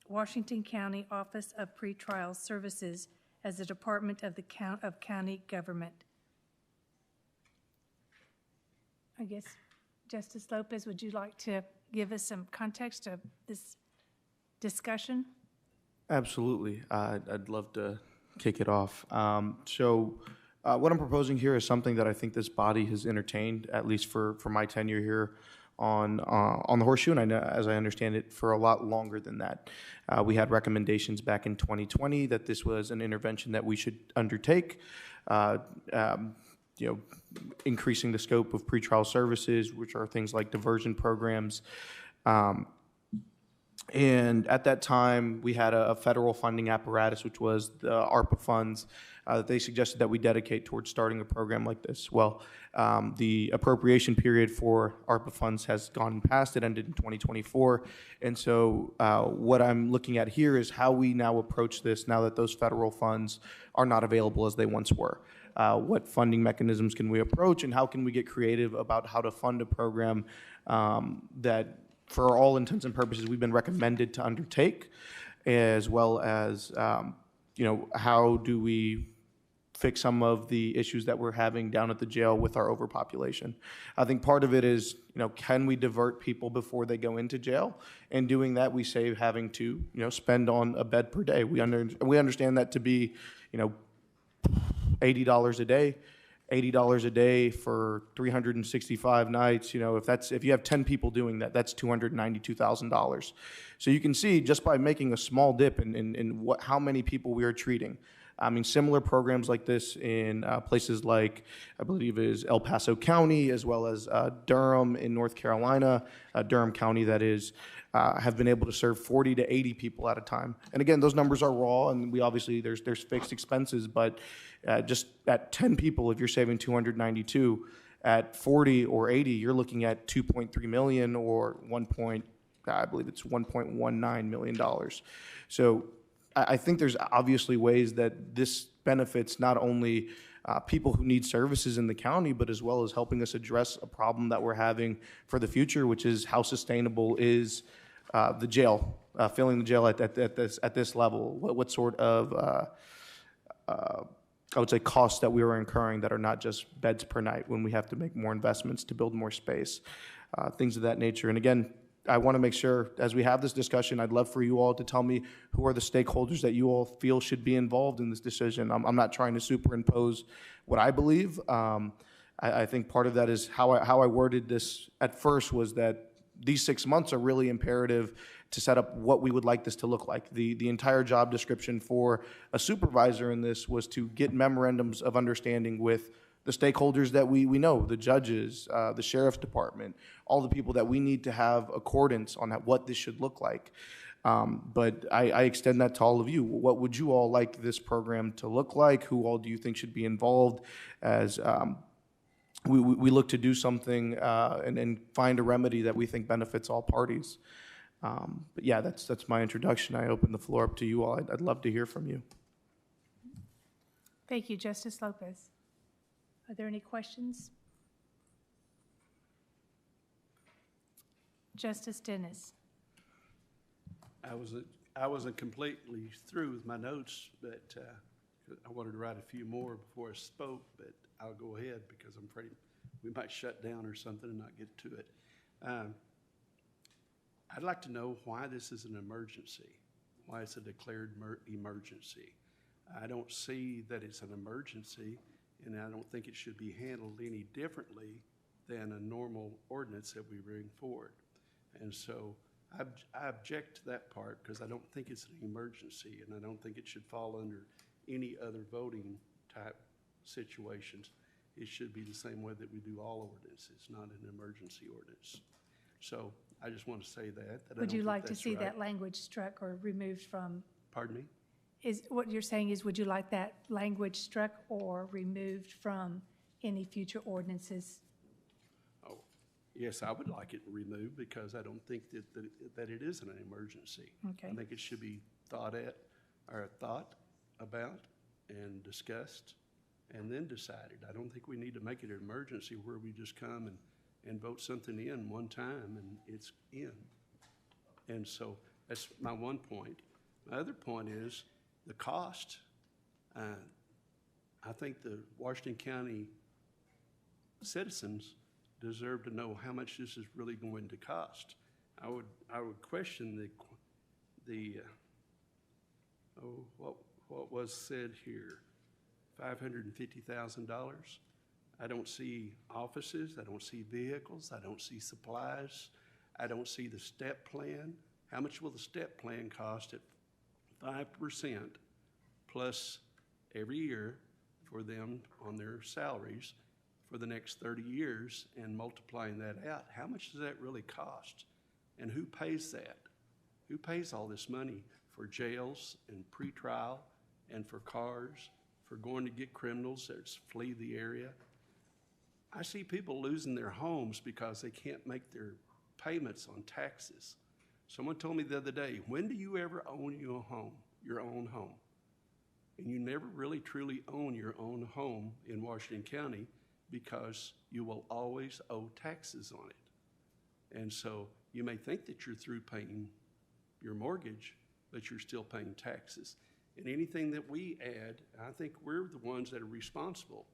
Washington County Office of Pretrial Services as a department of the county government. I guess, Justice Lopez, would you like to give us some context of this discussion? Absolutely. I'd love to kick it off. What I'm proposing here is something that I think this body has entertained, at least for my tenure here on the Horseshoe, and I know, as I understand it, for a lot longer than that. We had recommendations back in 2020 that this was an intervention that we should undertake. Increasing the scope of pretrial services, which are things like diversion programs. And at that time, we had a federal funding apparatus, which was the ARPA funds, that they suggested that we dedicate towards starting a program like this. Well, the appropriation period for ARPA funds has gone past. It ended in 2024. And so what I'm looking at here is how we now approach this now that those federal funds are not available as they once were. What funding mechanisms can we approach, and how can we get creative about how to fund a program that, for all intents and purposes, we've been recommended to undertake, as well as, how do we fix some of the issues that we're having down at the jail with our overpopulation. I think part of it is, can we divert people before they go into jail? And doing that, we save having to, spend on a bed per day. We understand that to be, $80 a day. $80 a day for 365 nights, if you have 10 people doing that, that's $292,000. So you can see just by making a small dip in how many people we are treating. I mean, similar programs like this in places like, I believe is El Paso County, as well as Durham in North Carolina, Durham County that is, have been able to serve 40 to 80 people at a time. And again, those numbers are raw, and we obviously, there's fixed expenses, but just at 10 people, if you're saving 292, at 40 or 80, you're looking at 2.3 million or I believe it's $1.19 million. So I think there's obviously ways that this benefits not only people who need services in the county, but as well as helping us address a problem that we're having for the future, which is how sustainable is the jail, filling the jail at this level. What sort of I would say costs that we are incurring that are not just beds per night when we have to make more investments to build more space, things of that nature. And again, I want to make sure, as we have this discussion, I'd love for you all to tell me who are the stakeholders that you all feel should be involved in this decision. I'm not trying to superimpose what I believe. I think part of that is how I worded this at first was that these 6 months are really imperative to set up what we would like this to look like. The entire job description for a supervisor in this was to get memorandums of understanding with the stakeholders that we know, the judges, the sheriff's department, all the people that we need to have accordance on what this should look like. But I extend that to all of you. What would you all like this program to look like? Who all do you think should be involved as we look to do something and find a remedy that we think benefits all parties? But yeah, that's my introduction. I open the floor up to you all. I'd love to hear from you. Thank you, Justice Lopez. Are there any questions? Justice Dennis. I wasn't completely through with my notes, but I wanted to write a few more before I spoke, but I'll go ahead because I'm afraid we might shut down or something and not get to it. I'd like to know why this is an emergency, why it's a declared emergency. I don't see that it's an emergency, and I don't think it should be handled any differently than a normal ordinance that we bring forward. And so I object to that part because I don't think it's an emergency, and I don't think it should fall under any other voting type situations. It should be the same way that we do all ordinances, not an emergency ordinance. So I just want to say that. I Would don't you think like to that's see right. that language struck or removed from, Pardon me? is, what you're saying is, would you like that language struck or removed from any future ordinances? Oh, yes, I would like it removed because I don't think that it is an emergency. Okay. I think it should be thought about and discussed and then decided. I don't think we need to make it an emergency where we just come and vote something in one time and it's in. And so that's my one point. My other point is the cost. I think the Washington County citizens deserve to know how much this is really going to cost. I would question what was said here, $550,000. I don't see offices, I don't see vehicles, I don't see supplies, I don't see the step plan. How much will the step plan cost at 5% plus every year for them on their salaries for the next 30 years and multiplying that out? How much does that really cost? And who pays that? Who pays all this money for jails and pretrial and for cars, for going to get criminals that flee the area? I see people losing their homes because they can't make their payments on taxes. Someone told me the other day, when do you ever own your own home? And you never really truly own your own home in Washington County because you will always owe taxes on it. And so you may think that you're through paying your mortgage, but you're still paying taxes. And anything that we add, I think we're the ones that are responsible.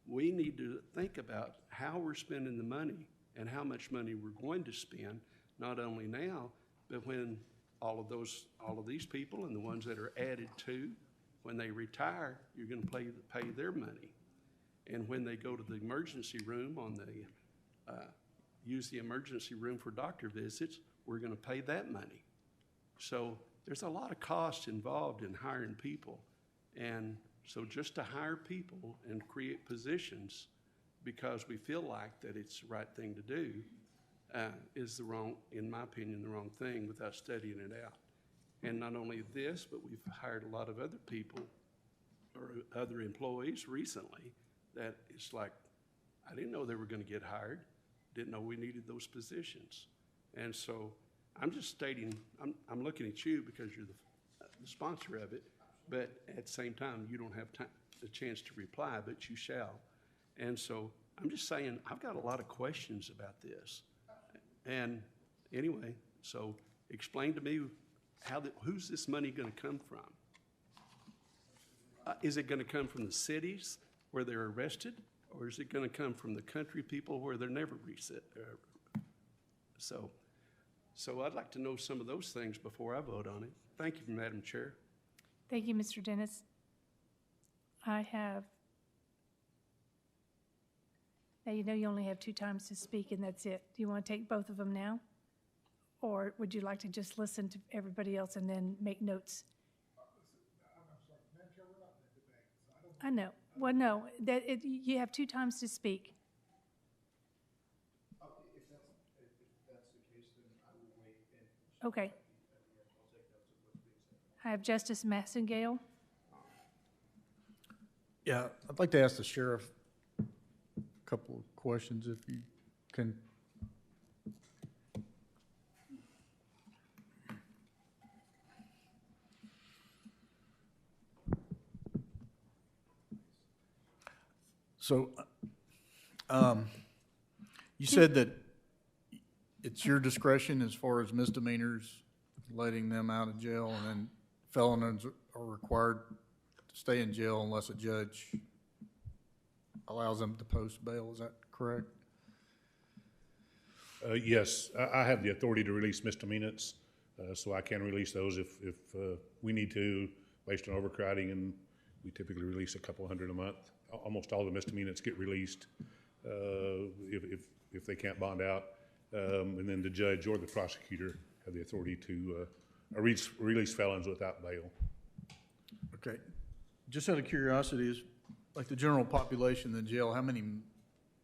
We need to think about how we're spending the money and how much money we're going to spend, not only now, but when all of these people and the ones that are added to, when they retire, you're going to pay their money. And when they go to the emergency room use the emergency room for doctor visits, we're going to pay that money. So there's a lot of cost involved in hiring people. And so just to hire people and create positions because we feel like that it's the right thing to do is in my opinion, the wrong thing without studying it out. And not only this, but we've hired a lot of other people or other employees recently that it's like, I didn't know they were going to get hired, didn't know we needed those positions. And so I'm just stating, I'm looking at you because you're the sponsor of it, but at the same time, you don't have the chance to reply, but you shall. And so I'm just saying, I've got a lot of questions about this. And anyway, so explain to me who's this money going to come from? Is it going to come from the cities where they're arrested, or is it going to come from the country people where they're never reset? So I'd like to know some of those things before I vote on it. Thank you, Madam Chair. Thank you, Mr. Dennis. Now you know you only have 2 times to speak and that's it. Do you want to take both of them now? Or would you like to just listen to everybody else and then make notes? I know. Well, no, you have 2 times to speak. If that's the case, then I will wait. Okay. I have Justice Massengale. Yeah, I'd like to ask the sheriff a couple of questions if you can. So, you said that it's your discretion as far as misdemeanors, letting them out of jail, and then felons are required to stay in jail unless a judge allows them to post bail. Is that correct? Yes, I have the authority to release misdemeanors, so I can release those if we need to, based on overcrowding, and we typically release a couple hundred a month. Almost all the misdemeanors get released if they can't bond out, and then the judge or the prosecutor have the authority to release felons without bail. Okay. Just out of curiosity, is like the general population in the jail, how many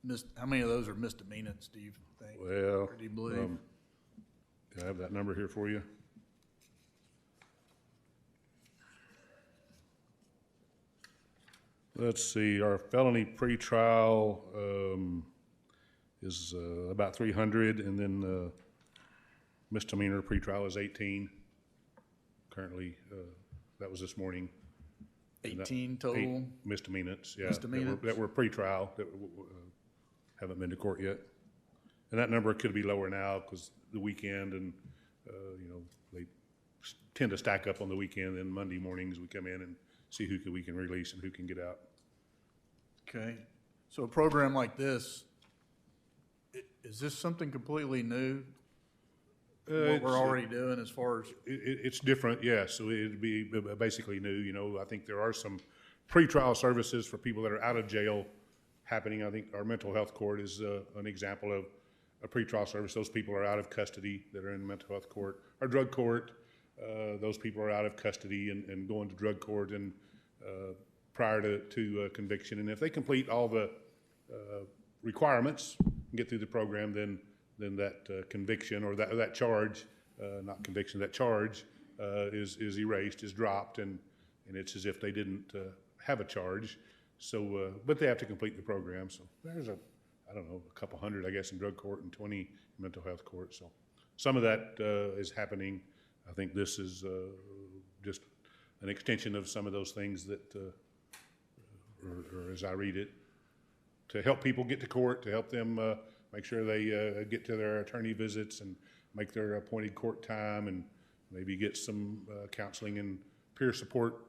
of those are misdemeanors, do you think? Well, Or do you believe? Do I have that number here for you? Let's see, our felony pretrial is about 300, and then misdemeanor pretrial is 18. Currently, that was this morning. 18 total? 8 misdemeanors, yeah. Misdemeanors? That were pretrial, that haven't been to court yet. And that number could be lower now because the weekend and, they tend to stack up on the weekend, and Monday mornings we come in and see who we can release and who can get out. Okay. So a program like this, is this something completely new? What we're already doing as far as? It's different, yes. So it'd be basically new. I think there are some pretrial services for people that are out of jail happening. I think our mental health court is an example of a pretrial service. Those people are out of custody that are in mental health court. Our drug court, those people are out of custody and going to drug court and prior to conviction. And if they complete all the requirements and get through the program, then that conviction or that charge, not conviction, that charge is erased, is dropped, and it's as if they didn't have a charge. So, but they have to complete the program. So there's a couple hundred, I guess, in drug court and 20 in mental health court. So some of that is happening. I think this is just an extension of some of those things that, or as I read it, to help people get to court, to help them make sure they get to their attorney visits and make their appointed court time, and maybe get some counseling and peer support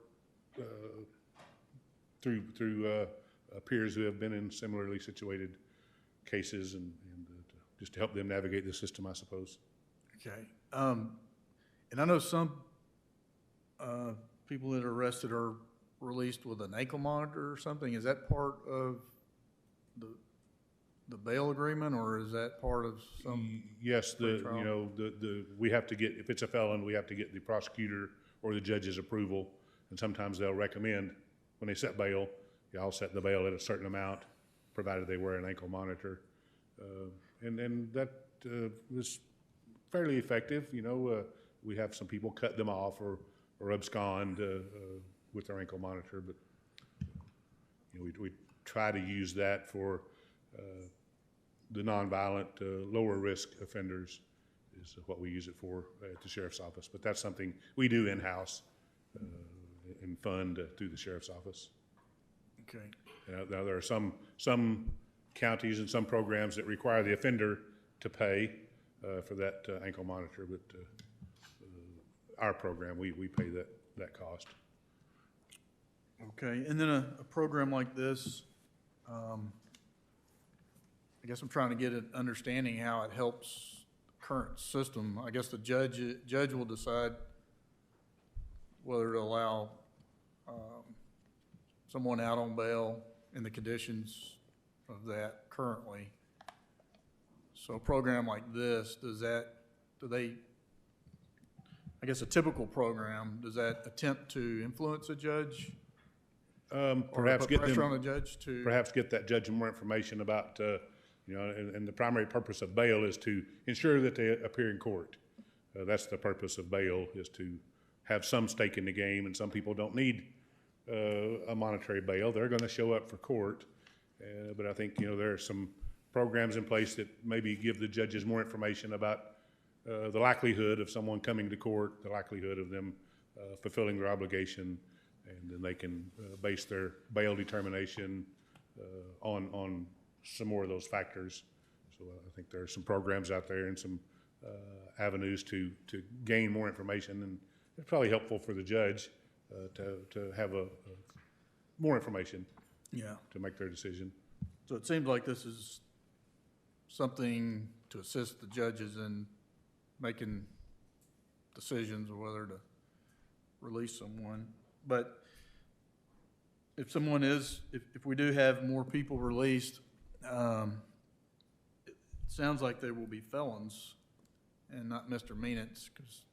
through peers who have been in similarly situated cases, and just to help them navigate the system, I suppose. Okay. And I know some people that are arrested are released with an ankle monitor or something. Is that part of the bail agreement, or is that part of some? Yes, we have to get, if it's a felon, we have to get the prosecutor or the judge's approval, and sometimes they'll recommend when they set bail, I'll set the bail at a certain amount, provided they wear an ankle monitor, and that was fairly effective. We have some people cut them off or abscond with their ankle monitor, but we try to use that for the nonviolent, lower risk offenders is what we use it for at the sheriff's office. But that's something we do in-house and fund through the sheriff's office. Okay. Now there are some counties and some programs that require the offender to pay for that ankle monitor, but our program, we pay that cost. Okay, and then a program like this, I guess I'm trying to get an understanding how it helps the current system. I guess the judge will decide whether to allow someone out on bail in the conditions of that currently. So a program like this, I guess a typical program, does that attempt to influence a judge? Perhaps get pressure on the judge to perhaps get that judge more information about, and the primary purpose of bail is to ensure that they appear in court. That's the purpose of bail, is to have some stake in the game, and some people don't need a monetary bail. They're going to show up for court, but I think there are some programs in place that maybe give the judges more information about the likelihood of someone coming to court, the likelihood of them fulfilling their obligation, and then they can base their bail determination on some more of those factors. So I think there are some programs out there and some avenues to gain more information, and it's probably helpful for the judge to have more information to make their decision. So it seems like this is something to assist the judges in making decisions of whether to release someone. But if someone if we do have more people released, it sounds like they will be felons and not misdemeanors, because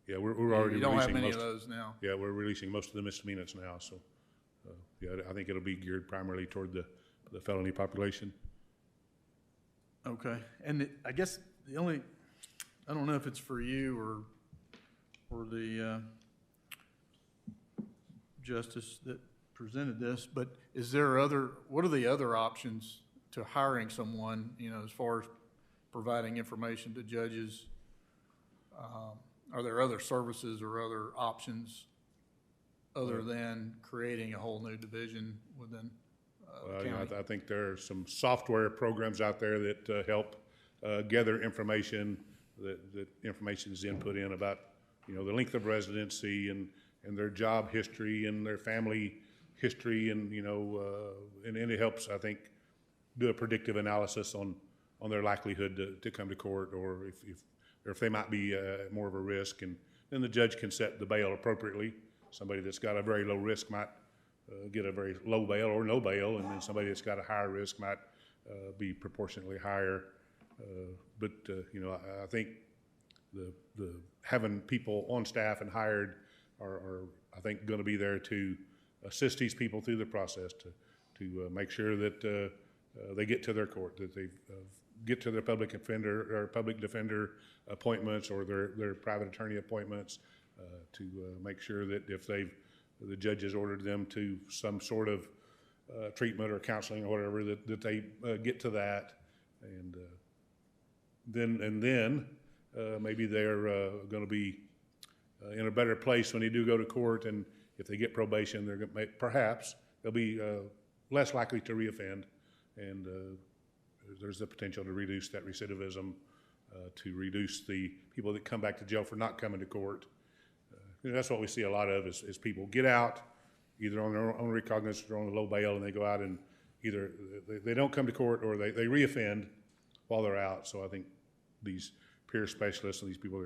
Yeah, we're already you don't have releasing many of most. those now. Yeah, we're releasing most of the misdemeanors now, so, yeah, I think it'll be geared primarily toward the felony population. Okay, and I guess the only, I don't know if it's for you or the justice that presented this, but is there what are the other options to hiring someone, as far as providing information to judges? Are there other services or other options other than creating a whole new division within the county? I think there are some software programs out there that help gather information, that information is input in about, the length of residency and their job history and their family history, and, and it helps, I think, do a predictive analysis on their likelihood to come to court, or if they might be more of a risk, and then the judge can set the bail appropriately. Somebody that's got a very low risk might get a very low bail or no bail, and then somebody that's got a higher risk might be proportionately higher. But I think the having people on staff and hired are I think going to be there to assist these people through the process to make sure that they get to their court, that they get to their public defender appointments or their private attorney appointments, to make sure that if the judge has ordered them to some sort of treatment or counseling or whatever, that they get to that, and then maybe they're going to be in a better place when they do go to court, and if they get probation, they're going to perhaps they'll be less likely to reoffend, and there's the potential to reduce that recidivism, to reduce the people that come back to jail for not coming to court. That's what we see a lot of is people get out either on their own recognizance or on a low bail, and they go out and either they don't come to court or they reoffend while they're out. So I think these peer specialists and these people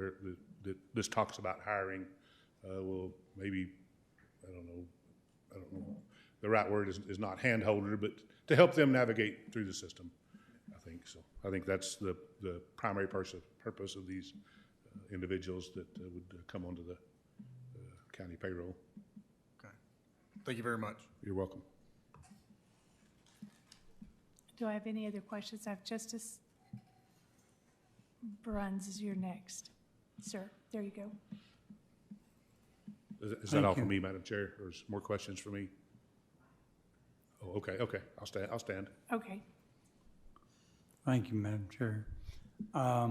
that this talks about hiring will maybe, I don't know, the right word is not handholder, but to help them navigate through the system, I think. So I think that's the primary purpose of these individuals that would come onto the county payroll. Okay. Thank you very much. You're welcome. Do I have any other questions? I have Justice Bruns is your next. Sir, there you go. Is that all for me, Madam Chair, or is more questions for me? Oh, okay. I'll stand. Okay. Thank you, Madam Chair. I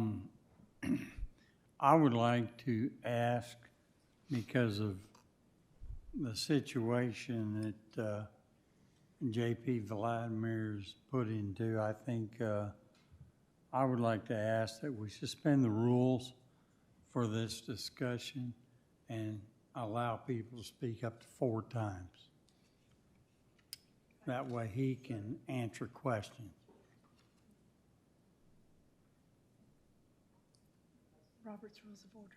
would like to ask, because of the situation that J.P. Vladimir's put into, I think I would like to ask that we suspend the rules for this discussion and allow people to speak up to 4 times. That way he can answer questions. Robert's Rules of Order.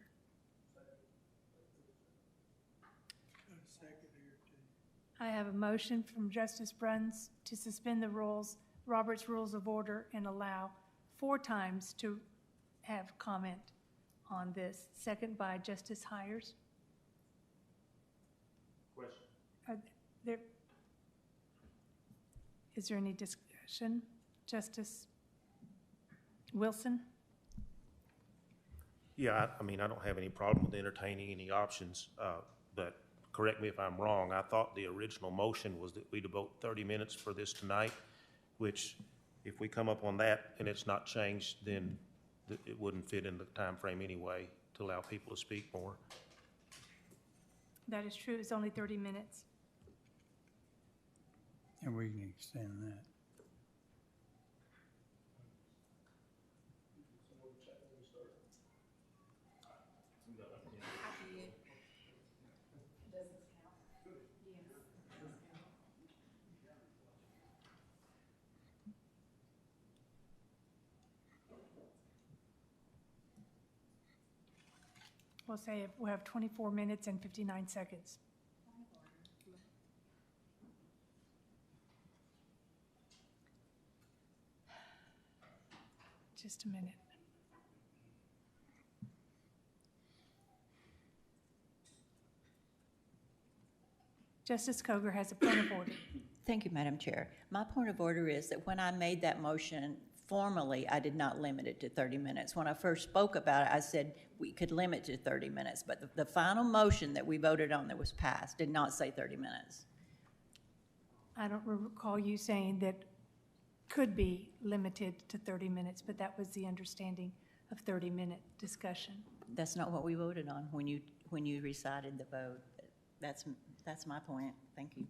I have a motion from Justice Bruns to suspend the rules, Robert's Rules of Order, and allow 4 times to have comment on this. Second by Justice Hires. Question. Is there any discussion? Justice Wilson? Yeah, I mean, I don't have any problem with entertaining any options, but correct me if I'm wrong. I thought the original motion was that we devote 30 minutes for this tonight, which if we come up on that and it's not changed, then it wouldn't fit in the time frame anyway to allow people to speak more. That is true. It's only 30 minutes. And we can extend that. We'll say we have 24 minutes and 59 seconds. Just a minute. Justice Coger has a point of order. Thank you, Madam Chair. My point of order is that when I made that motion formally, I did not limit it to 30 minutes. When I first spoke about it, I said we could limit to 30 minutes, but the final motion that we voted on that was passed did not say 30 minutes. I don't recall you saying that could be limited to 30 minutes, but that was the understanding of 30-minute discussion. That's not what we voted on when you recited the vote. That's my point. Thank you.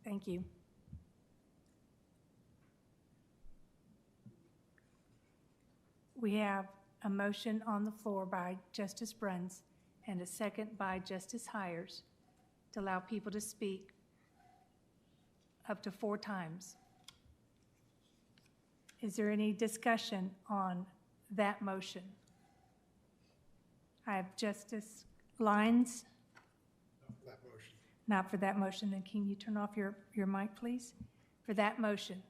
Thank you. We have a motion on the floor by Justice Bruns and a second by Justice Hires to allow people to speak up to 4 times. Is there any discussion on that motion? I have Justice Lyons. Not for that motion. Then can you turn off your mic, please? For that motion.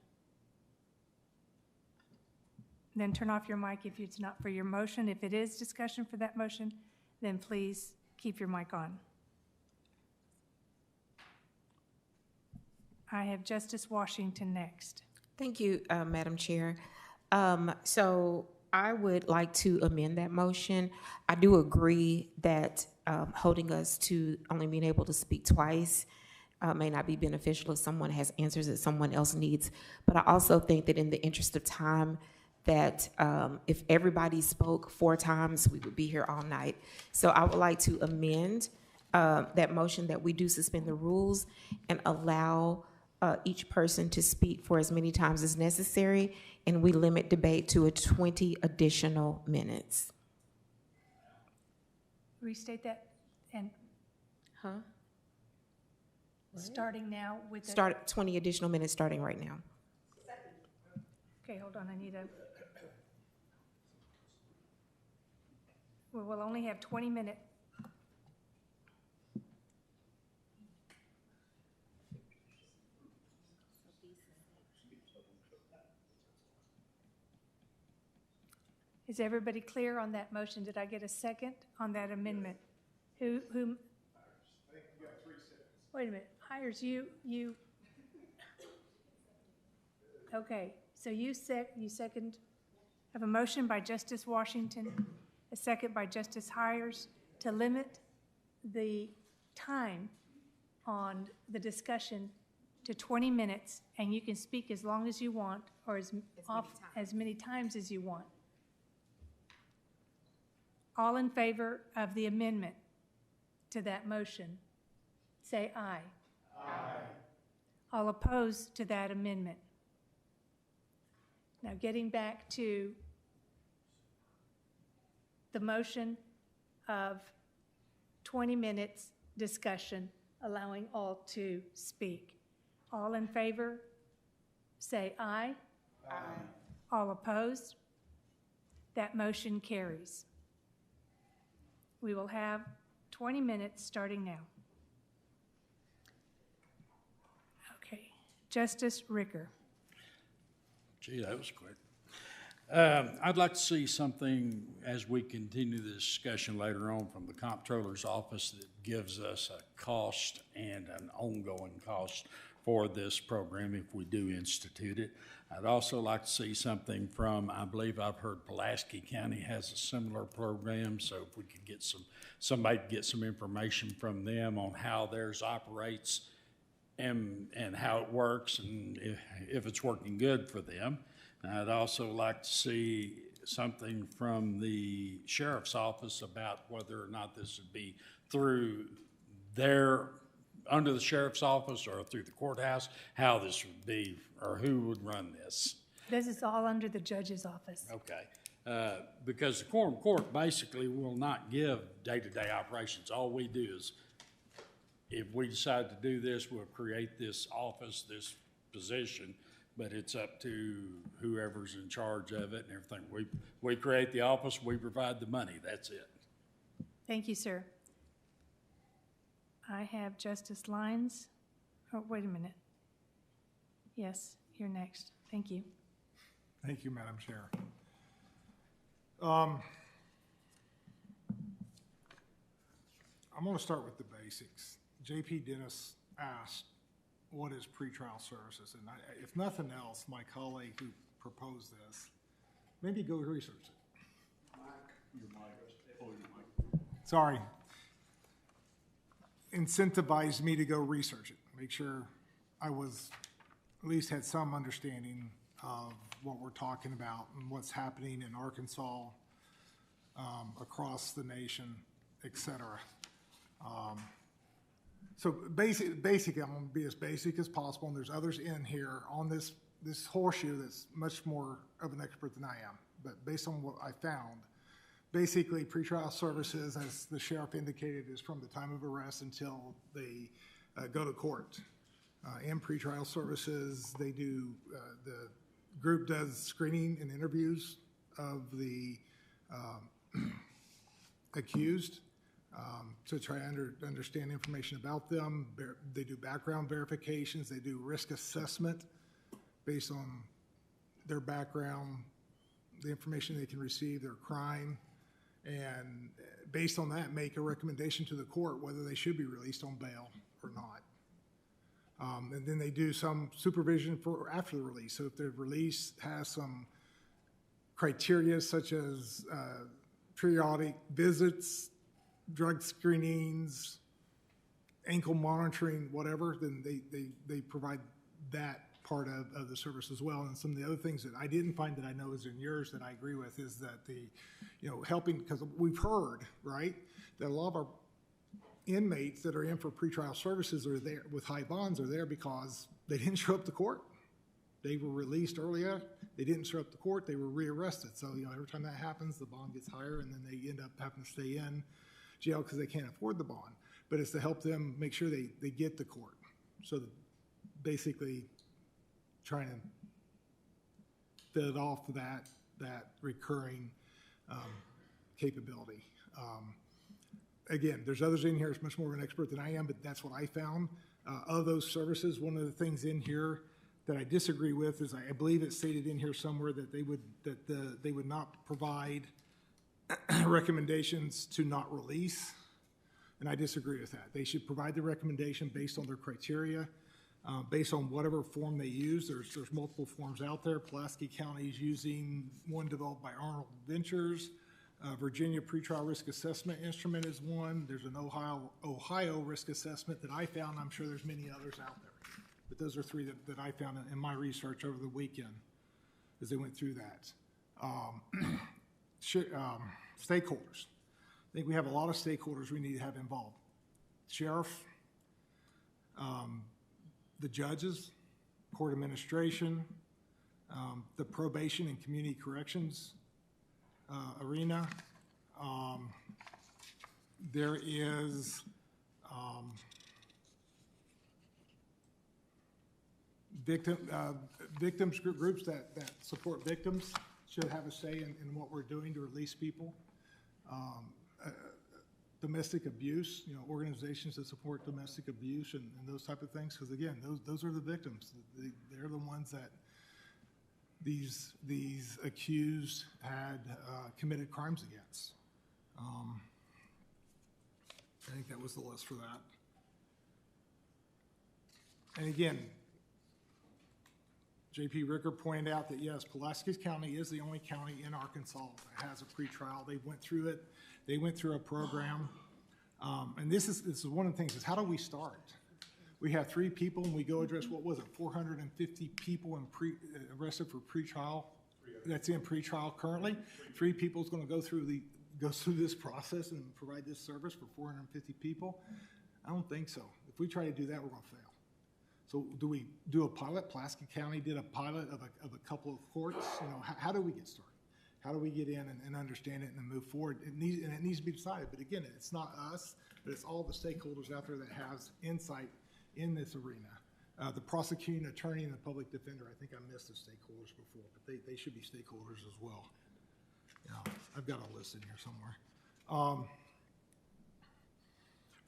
Then turn off your mic if it's not for your motion. If it is discussion for that motion, then please keep your mic on. I have Justice Washington next. Thank you, Madam Chair. So I would like to amend that motion. I do agree that holding us to only being able to speak twice may not be beneficial if someone has answers that someone else needs. But I also think that in the interest of time, that if everybody spoke 4 times, we would be here all night. So I would like to amend that motion that we do suspend the rules and allow each person to speak for as many times as necessary, and we limit debate to 20 additional minutes. Restate that and starting now with the... Start 20 additional minutes starting right now. Okay, hold on, I need a... We'll only have 20 minutes. Is everybody clear on that motion? Did I get a second on that amendment? Who? Wait a minute, Hires, you. Okay, so you second. I have a motion by Justice Washington, a second by Justice Hires to limit the time on the discussion to 20 minutes, and you can speak as long as you want or as many times as you want. All in favor of the amendment to that motion, say aye. Aye. All opposed to that amendment. Now, getting back to the motion of 20 minutes discussion, allowing all to speak. All in favor, say aye. Aye. All opposed? That motion carries. We will have 20 minutes starting now. Okay, Justice Ricker. Gee, that was quick. I'd like to see something as we continue the discussion later on from the Comptroller's office that gives us a cost and an ongoing cost for this program if we do institute it. I'd also like to see something from, I believe I've heard Pulaski County has a similar program, so if we could get somebody to get some information from them on how theirs operates and how it works and if it's working good for them. And I'd also like to see something from the sheriff's office about whether or not this would be through under the sheriff's office or through the courthouse, how this would be or who would run this. This is all under the judge's office. Okay. Because the quorum court basically will not give day-to-day operations. All we do is, if we decide to do this, we'll create this office, this position, but it's up to whoever's in charge of it and everything. We create the office, we provide the money, that's it. Thank you, sir. I have Justice Lyons. Oh, wait a minute. Yes, you're next. Thank you. Thank you, Madam Chair. I'm going to start with the basics. JP Dennis asked, what is pretrial services? And if nothing else, my colleague who proposed this, maybe go research it. Sorry. Incentivized me to go research it, make sure I was, at least had some understanding of what we're talking about and what's happening in Arkansas, across the nation, et cetera. So basically, I'm gonna be as basic as possible, and there's others in here on this horseshoe that's much more of an expert than I am. But based on what I found, basically, pretrial services, as the sheriff indicated, is from the time of arrest until they go to court. In pretrial services, they do, the group does screening and interviews of the accused to try to understand information about them. They do background verifications. They do risk assessment based on their background, the information they can receive, their crime, and based on that, make a recommendation to the court whether they should be released on bail or not. And then they do some supervision for after the release. So if the release has some criteria such as periodic visits, drug screenings, ankle monitoring, whatever, then they provide that part of the service as well. And some of the other things that I didn't find that I know is in yours that I agree with is that helping, because we've heard, right, that a lot of our inmates that are in for pretrial services are there with high bonds are there because they didn't show up to court. They were released earlier. They didn't show up to court. They were rearrested. So, every time that happens, the bond gets higher, and then they end up having to stay in jail because they can't afford the bond. But it's to help them make sure they get to court. So basically trying to fit off that recurring capability. Again, there's others in here that's much more of an expert than I am, but that's what I found. Of those services, one of the things in here that I disagree with is I believe it's stated in here somewhere that they would not provide recommendations to not release, and I disagree with that. They should provide the recommendation based on their criteria, based on whatever form they use. There's multiple forms out there. Pulaski County is using one developed by Arnold Ventures. Virginia Pretrial Risk Assessment Instrument is one. There's an Ohio Risk Assessment that I found. I'm sure there's many others out there. But those are three that I found in my research over the weekend as they went through that. Stakeholders. I think we have a lot of stakeholders we need to have involved. Sheriff, the judges, court administration, the probation and community corrections arena. There is victims groups that support victims should have a say in what we're doing to release people. Domestic abuse, organizations that support domestic abuse and those type of things, because again, those are the victims. They're the ones that these accused had committed crimes against. I think that was the list for that. And again, J.P. Ricker pointed out that yes, Pulaski County is the only county in Arkansas that has a pretrial. They went through it. They went through a program. And this is one of the things is how do we start? We have 3 people and we go address, 450 people arrested for pretrial. That's in pretrial currently. 3 people is going to go through this process and provide this service for 450 people. I don't think so. If we try to do that, we're going to fail. So do we do a pilot? Pulaski County did a pilot of a couple of courts. How do we get started? How do we get in and understand it and move forward? It needs to be decided. But again, it's not us, but it's all the stakeholders out there that has insight in this arena. The prosecuting attorney and the public defender, I think I missed the stakeholders before, but they should be stakeholders as well. I've got a list in here somewhere.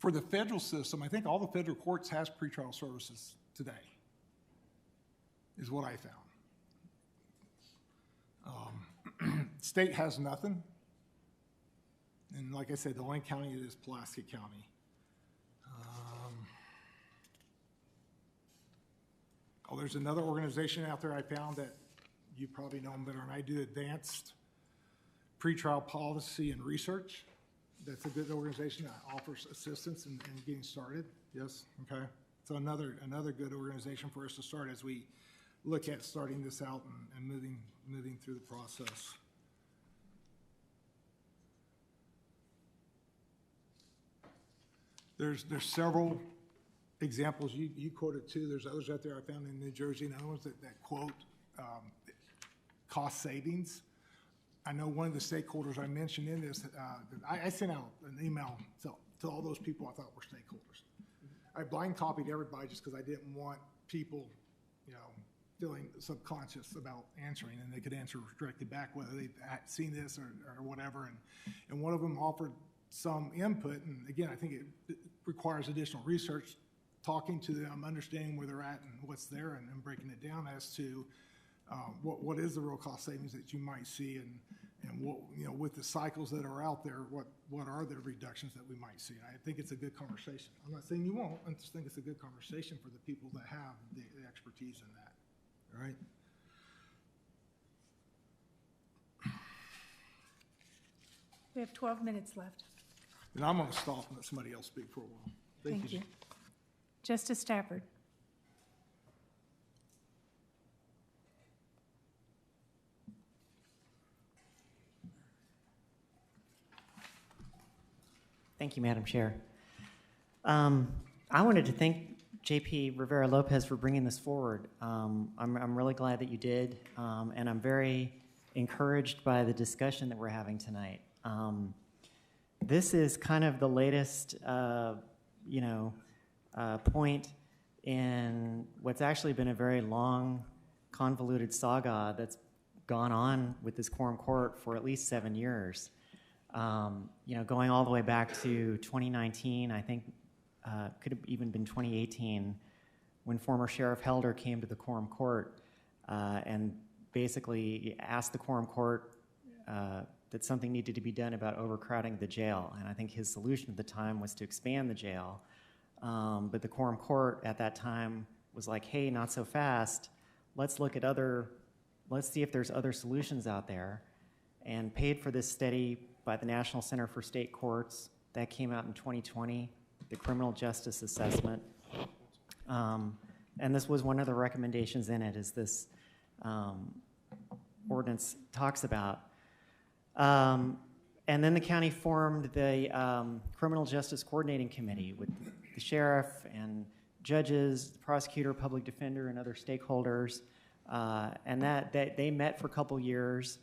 For the federal system, I think all the federal courts has pretrial services today, is what I found. State has nothing. And like I said, the only county is Pulaski County. Oh, there's another organization out there I found that you probably know them better than I do, Advanced Pretrial Policy and Research. That's a good organization that offers assistance in getting started. Yes, okay. So another good organization for us to start as we look at starting this out and moving through the process. There's several examples. You quoted two. There's others out there I found in New Jersey and other ones that quote cost savings. I know one of the stakeholders I mentioned in this, I sent out an email to all those people I thought were stakeholders. I blind copied everybody just because I didn't want people, feeling subconscious about answering, and they could answer directly back whether they've seen this or whatever. And one of them offered some input, and again, I think it requires additional research, talking to them, understanding where they're at and what's there, and breaking it down as to what is the real cost savings that you might see, and what, with the cycles that are out there, what are the reductions that we might see. And I think it's a good conversation. I'm not saying you won't. I just think it's a good conversation for the people that have the expertise in that. All right. We have 12 minutes left. And I'm going to stop and let somebody else speak for a while. Thank you. Justice Stafford. Thank you, Madam Chair. I wanted to thank JP Rivera Lopez for bringing this forward. I'm really glad that you did, and I'm very encouraged by the discussion that we're having tonight. This is kind of the latest, point in what's actually been a very long, convoluted saga that's gone on with this quorum court for at least 7 years. Going all the way back to 2019, I think could have even been 2018, when former Sheriff Helder came to the quorum court and basically asked the quorum court that something needed to be done about overcrowding the jail. And I think his solution at the time was to expand the jail. But the quorum court at that time was like, hey, not so fast. Let's see if there's other solutions out there, and paid for this study by the National Center for State Courts. That came out in 2020, the Criminal Justice Assessment. And this was one of the recommendations in it, as this ordinance talks about. And then the county formed the Criminal Justice Coordinating Committee with the sheriff and judges, the prosecutor, public defender, and other stakeholders. And that they met for a couple years.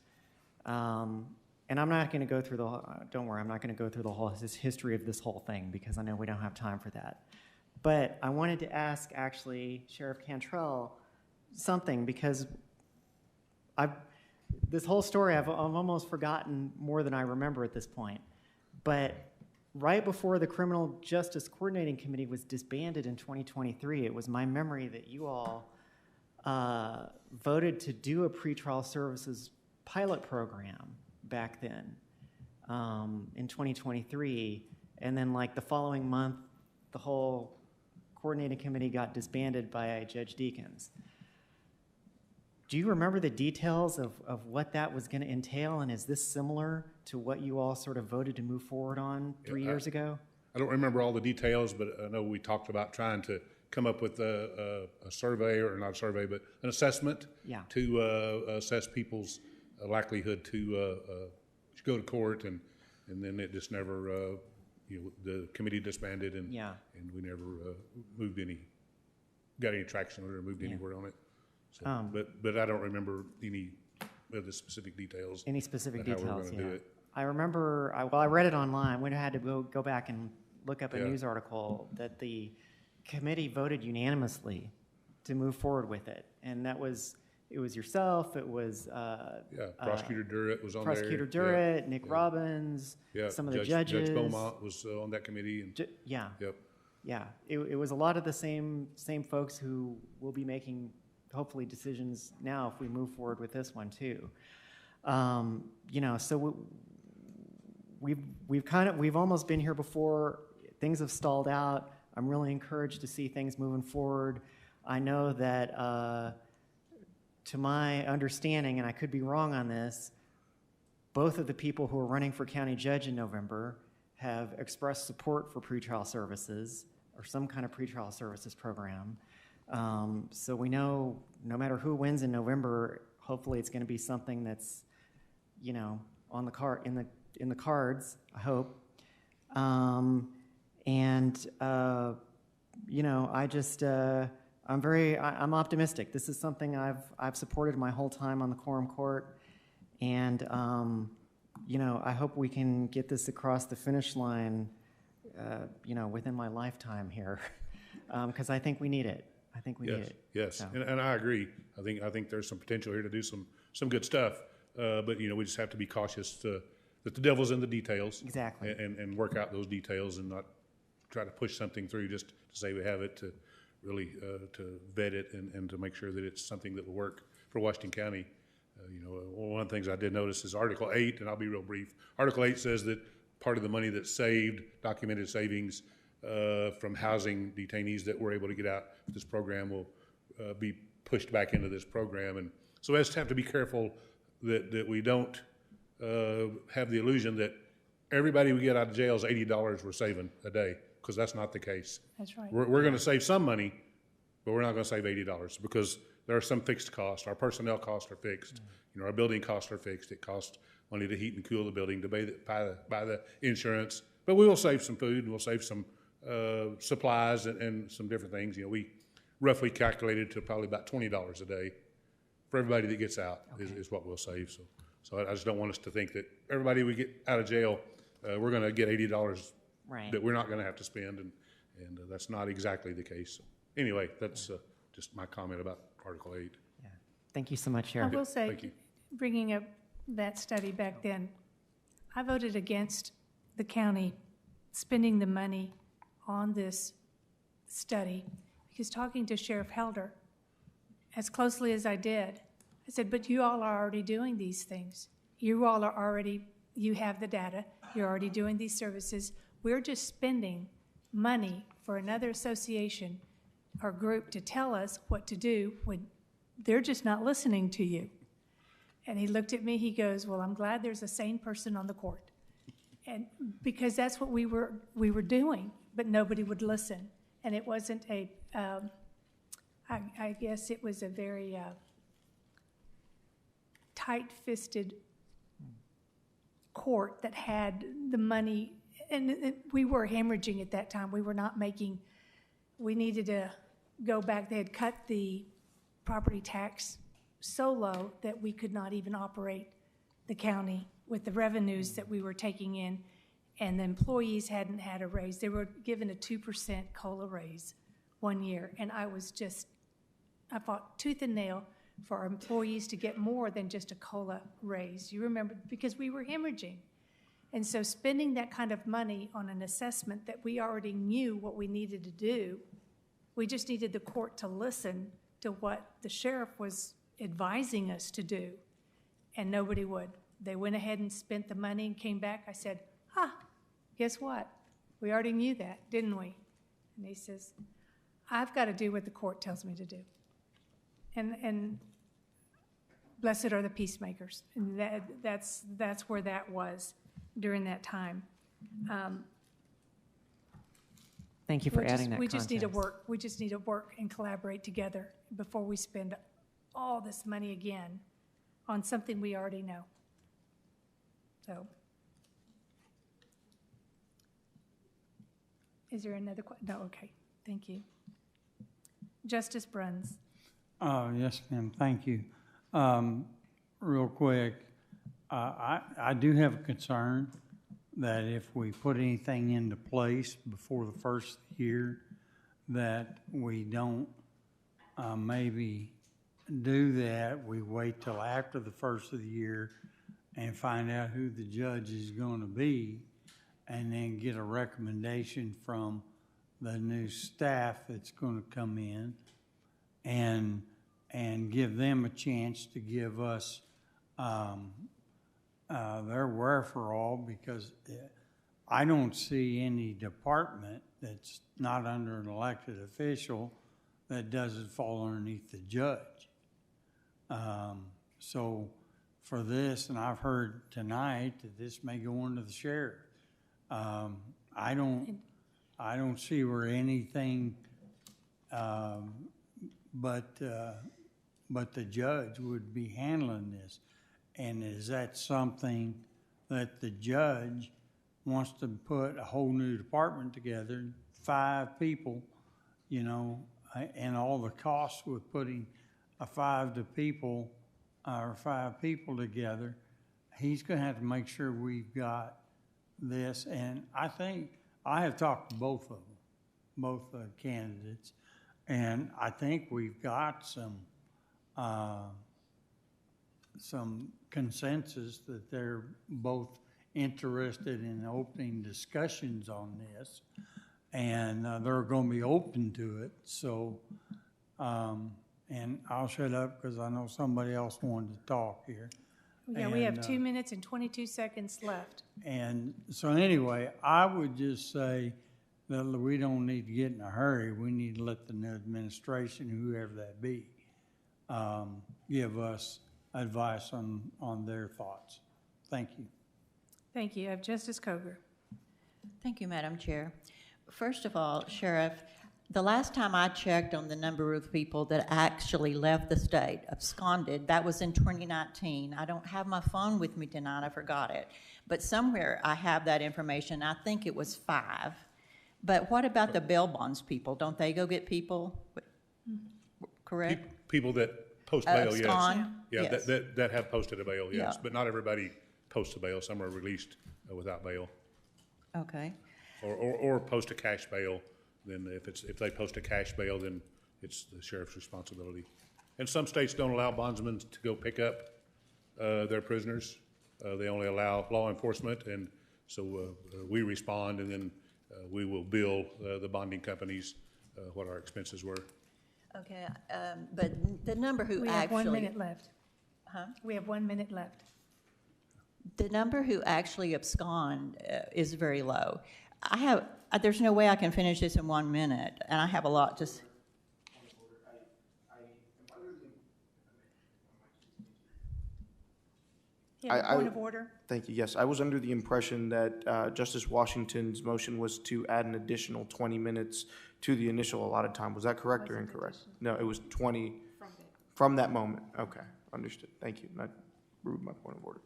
And I'm not going to go through don't worry, I'm not going to go through the whole history of this whole thing, because I know we don't have time for that. But I wanted to ask, actually, Sheriff Cantrell something, because this whole story I've almost forgotten more than I remember at this point. But right before the Criminal Justice Coordinating Committee was disbanded in 2023, it was my memory that you all voted to do a pretrial services pilot program back then in 2023, and then like the following month, the whole coordinating committee got disbanded by Judge Deakins. Do you remember the details of what that was going to entail, and is this similar to what you all sort of voted to move forward on 3 years ago? I don't remember all the details, but I know we talked about trying to come up with a survey, or not a survey, but an assessment to assess people's likelihood to go to court, and then it just never, the committee disbanded, and we never got any traction or moved anywhere on it. So, but I don't remember any of the specific details. Any specific how we're details? gonna do it. I remember. I read it online. We had to go back and look up a news article that the committee voted unanimously to move forward with it, and that was. It was yourself, it was Prosecutor Durrett was on Prosecutor there. Durrett, Nick Robbins, some of the judges. Judge Beaumont was on that committee. And, it was a lot of the same folks who will be making, hopefully, decisions now if we move forward with this one too. So we've almost been here before. Things have stalled out. I'm really encouraged to see things moving forward. I know that, to my understanding, and I could be wrong on this, both of the people who are running for county judge in November have expressed support for pretrial services or some kind of pretrial services program. So we know no matter who wins in November, hopefully it's going to be something that's, you know, on the card in the cards, I hope. You know, I'm optimistic. This is something I've supported my whole time on the quorum court, and you know, I hope we can get this across the finish line, you know, within my lifetime here, because I think we need it. I think we need it. Yes, So. and I agree. I think there's some potential here to do some good stuff, but you know, we just have to be cautious that the devil's in the details. Exactly. And work out those details and not try to push something through just to say we have it, to really to vet it and to make sure that it's something that will work for Washington County. You know, one of the things I did notice is Article 8, and I'll be real brief. Article 8 says that part of the money that's saved, documented savings from housing detainees that we're able to get out of this program will be pushed back into this program. And so we just have to be careful that we don't have the illusion that everybody we get out of jail is $80 we're saving a day, because that's not the case. That's right. We're going to save some money, but we're not going to save $80 because there are some fixed costs. Our personnel costs are fixed. You know, our building costs are fixed. It costs money to heat and cool the building, to buy the insurance. But we will save some food, and we'll save some supplies and some different things. You know, we roughly calculated to probably about $20 a day for everybody that gets out. Okay. is what we'll save. So I just don't want us to think that everybody we get out of jail, we're going to get $80 right. that we're not going to have to spend, and that's not exactly the case. So anyway, that's just my comment about Article 8. Yeah. Thank you so much, I Sheriff. will say, bringing up that study back then, I voted against the county spending the money on this study because talking to Sheriff Helder, as closely as I did, I said, but you all are already doing these things. You all are already, you have the data, you're already doing these services. We're just spending money for another association or group to tell us what to do when they're just not listening to you. And he looked at me, he goes, well, I'm glad there's a sane person on the court. And because that's what we were doing, but nobody would listen. And it wasn't I guess it was a very tight-fisted court that had the money, and we were hemorrhaging at that time. We were not making, we needed to go back. They had cut the property tax so low that we could not even operate the county with the revenues that we were taking in, and the employees hadn't had a raise. They were given a 2% COLA raise one year, and I fought tooth and nail for our employees to get more than just a COLA raise. You remember, because we were hemorrhaging. And so spending that kind of money on an assessment that we already knew what we needed to do, we just needed the court to listen to what the sheriff was advising us to do, and nobody would. They went ahead and spent the money and came back. I said, guess what? We already knew that, didn't we? And he says, I've got to do what the court tells me to do. And blessed are the peacemakers. And that's where that was during that time. Thank you for adding that We just need to context. work. We just need to work and collaborate together before we spend all this money again on something we already know. So, is there another question? No, okay. Thank you. Justice Bruns. Yes, ma'am, thank you. Real quick, I do have a concern that if we put anything into place before the first year, that we don't maybe do that. We wait till after the first of the year and find out who the judge is going to be, and then get a recommendation from the new staff that's going to come in, and give them a chance to give us their wherefore, because I don't see any department that's not under an elected official that doesn't fall underneath the judge. So for this, and I've heard tonight that this may go into the sheriff. I don't see where anything, but the judge would be handling this. And is that something that the judge wants to put a whole new department together, 5 people, you know, and all the costs with putting a 5 people together? He's gonna have to make sure we've got this, and I think, I have talked to both of them, both candidates, and I think we've got some consensus that they're both interested in opening discussions on this, and they're going to be open to it. So, and I'll shut up because I know somebody else wanted to talk here. Yeah, we have 2 minutes and 22 seconds left. And so anyway, I would just say that we don't need to get in a hurry. We need to let the new administration, whoever that be, give us advice on their thoughts. Thank you. Thank you. I have Justice Coger. Thank you, Madam Chair. First of all, Sheriff, the last time I checked on the number of people that actually left the state, absconded, that was in 2019. I don't have my phone with me tonight, I forgot it. But somewhere I have that information. I think it was 5. But what about the bail bonds people? Don't they go get people? Correct? People that post bail, yes. Abscond? Yeah, Yes. that have posted a bail, yes. Yeah. But not everybody posts a bail. Some are released without bail. Okay. Or post a cash bail. Then if they post a cash bail, then it's the sheriff's responsibility. And some states don't allow bondsmen to go pick up their prisoners. They only allow law enforcement, and so we respond, and then we will bill the bonding companies what our expenses were. Okay, but the number who We actually... have 1 minute left. Huh? We have 1 minute left. The number who actually abscond is very low. There's no way I can finish this in 1 minute, and I have a lot to say. Point of order. Thank you. Yes, I was under the impression that Justice Washington's motion was to add an additional 20 minutes to the initial allotted time. Was that correct or incorrect? No, it was 20 from that moment. Okay, understood. Thank you. Not rude my point of order.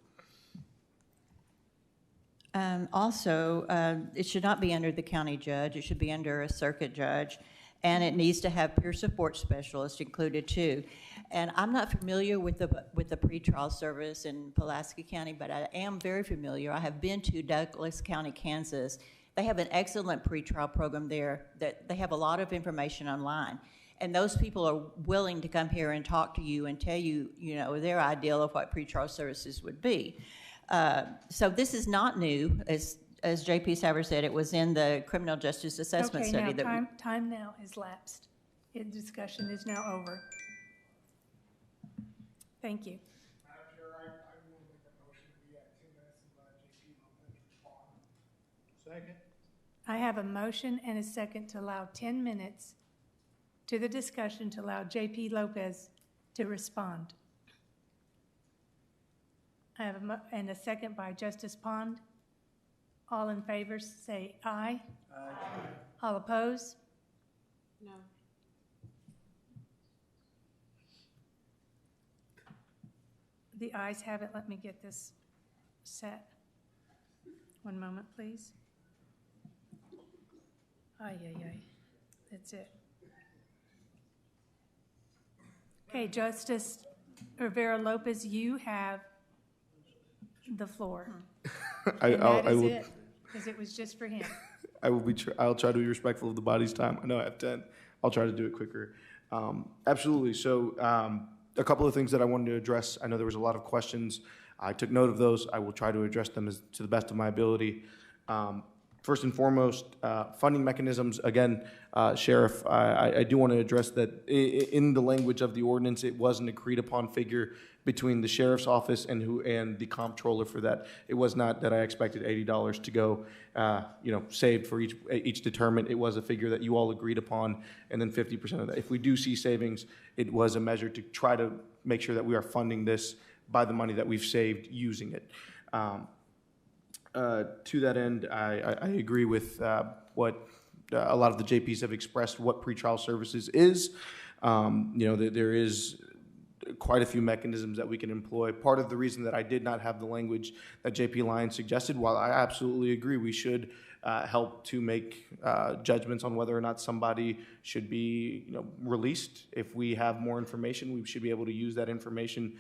Also, it should not be under the county judge. It should be under a circuit judge. And it needs to have peer support specialists included too. And I'm not familiar with the pretrial service in Pulaski County, but I am very familiar. I have been to Douglas County, Kansas. They have an excellent pretrial program there that they have a lot of information online. And those people are willing to come here and talk to you and tell you, you know, their ideal of what pretrial services would be. So this is not new. As J.P. Saver said, it was in the criminal justice assessment study. Okay, now time now has lapsed. The discussion is now over. Thank you. Madam Chair, I will make a motion to be at 10 minutes and let J.P. respond. Second. I have a motion and a second to allow 10 minutes to the discussion to allow J.P. Lopez to respond. I have and a second by Justice Pond. All in favor say aye. Aye. All opposed? No. The ayes have it. Let me get this set. 1 moment, please. Aye, aye, aye. That's it. Okay, Justice Rivera Lopez, you have the floor. And that is it, because it was just for him. I'll try to be respectful of the body's time. I know I have 10. I'll try to do it quicker. Absolutely. So a couple of things that I wanted to address. I know there was a lot of questions. I took note of those. I will try to address them to the best of my ability. First and foremost, funding mechanisms, again, Sheriff, I do want to address that in the language of the ordinance, it was an agreed upon figure between the sheriff's office and the comptroller for that. It was not that I expected $80 to go, saved for each determinant. It was a figure that you all agreed upon, and then 50% of that. If we do see savings, it was a measure to try to make sure that we are funding this by the money that we've saved using it. To that end, I agree with what a lot of the JPs have expressed what pretrial services is. There is quite a few mechanisms that we can employ. Part of the reason that I did not have the language that JP Lyons suggested, while I absolutely agree we should help to make judgments on whether or not somebody should be released. If we have more information, we should be able to use that information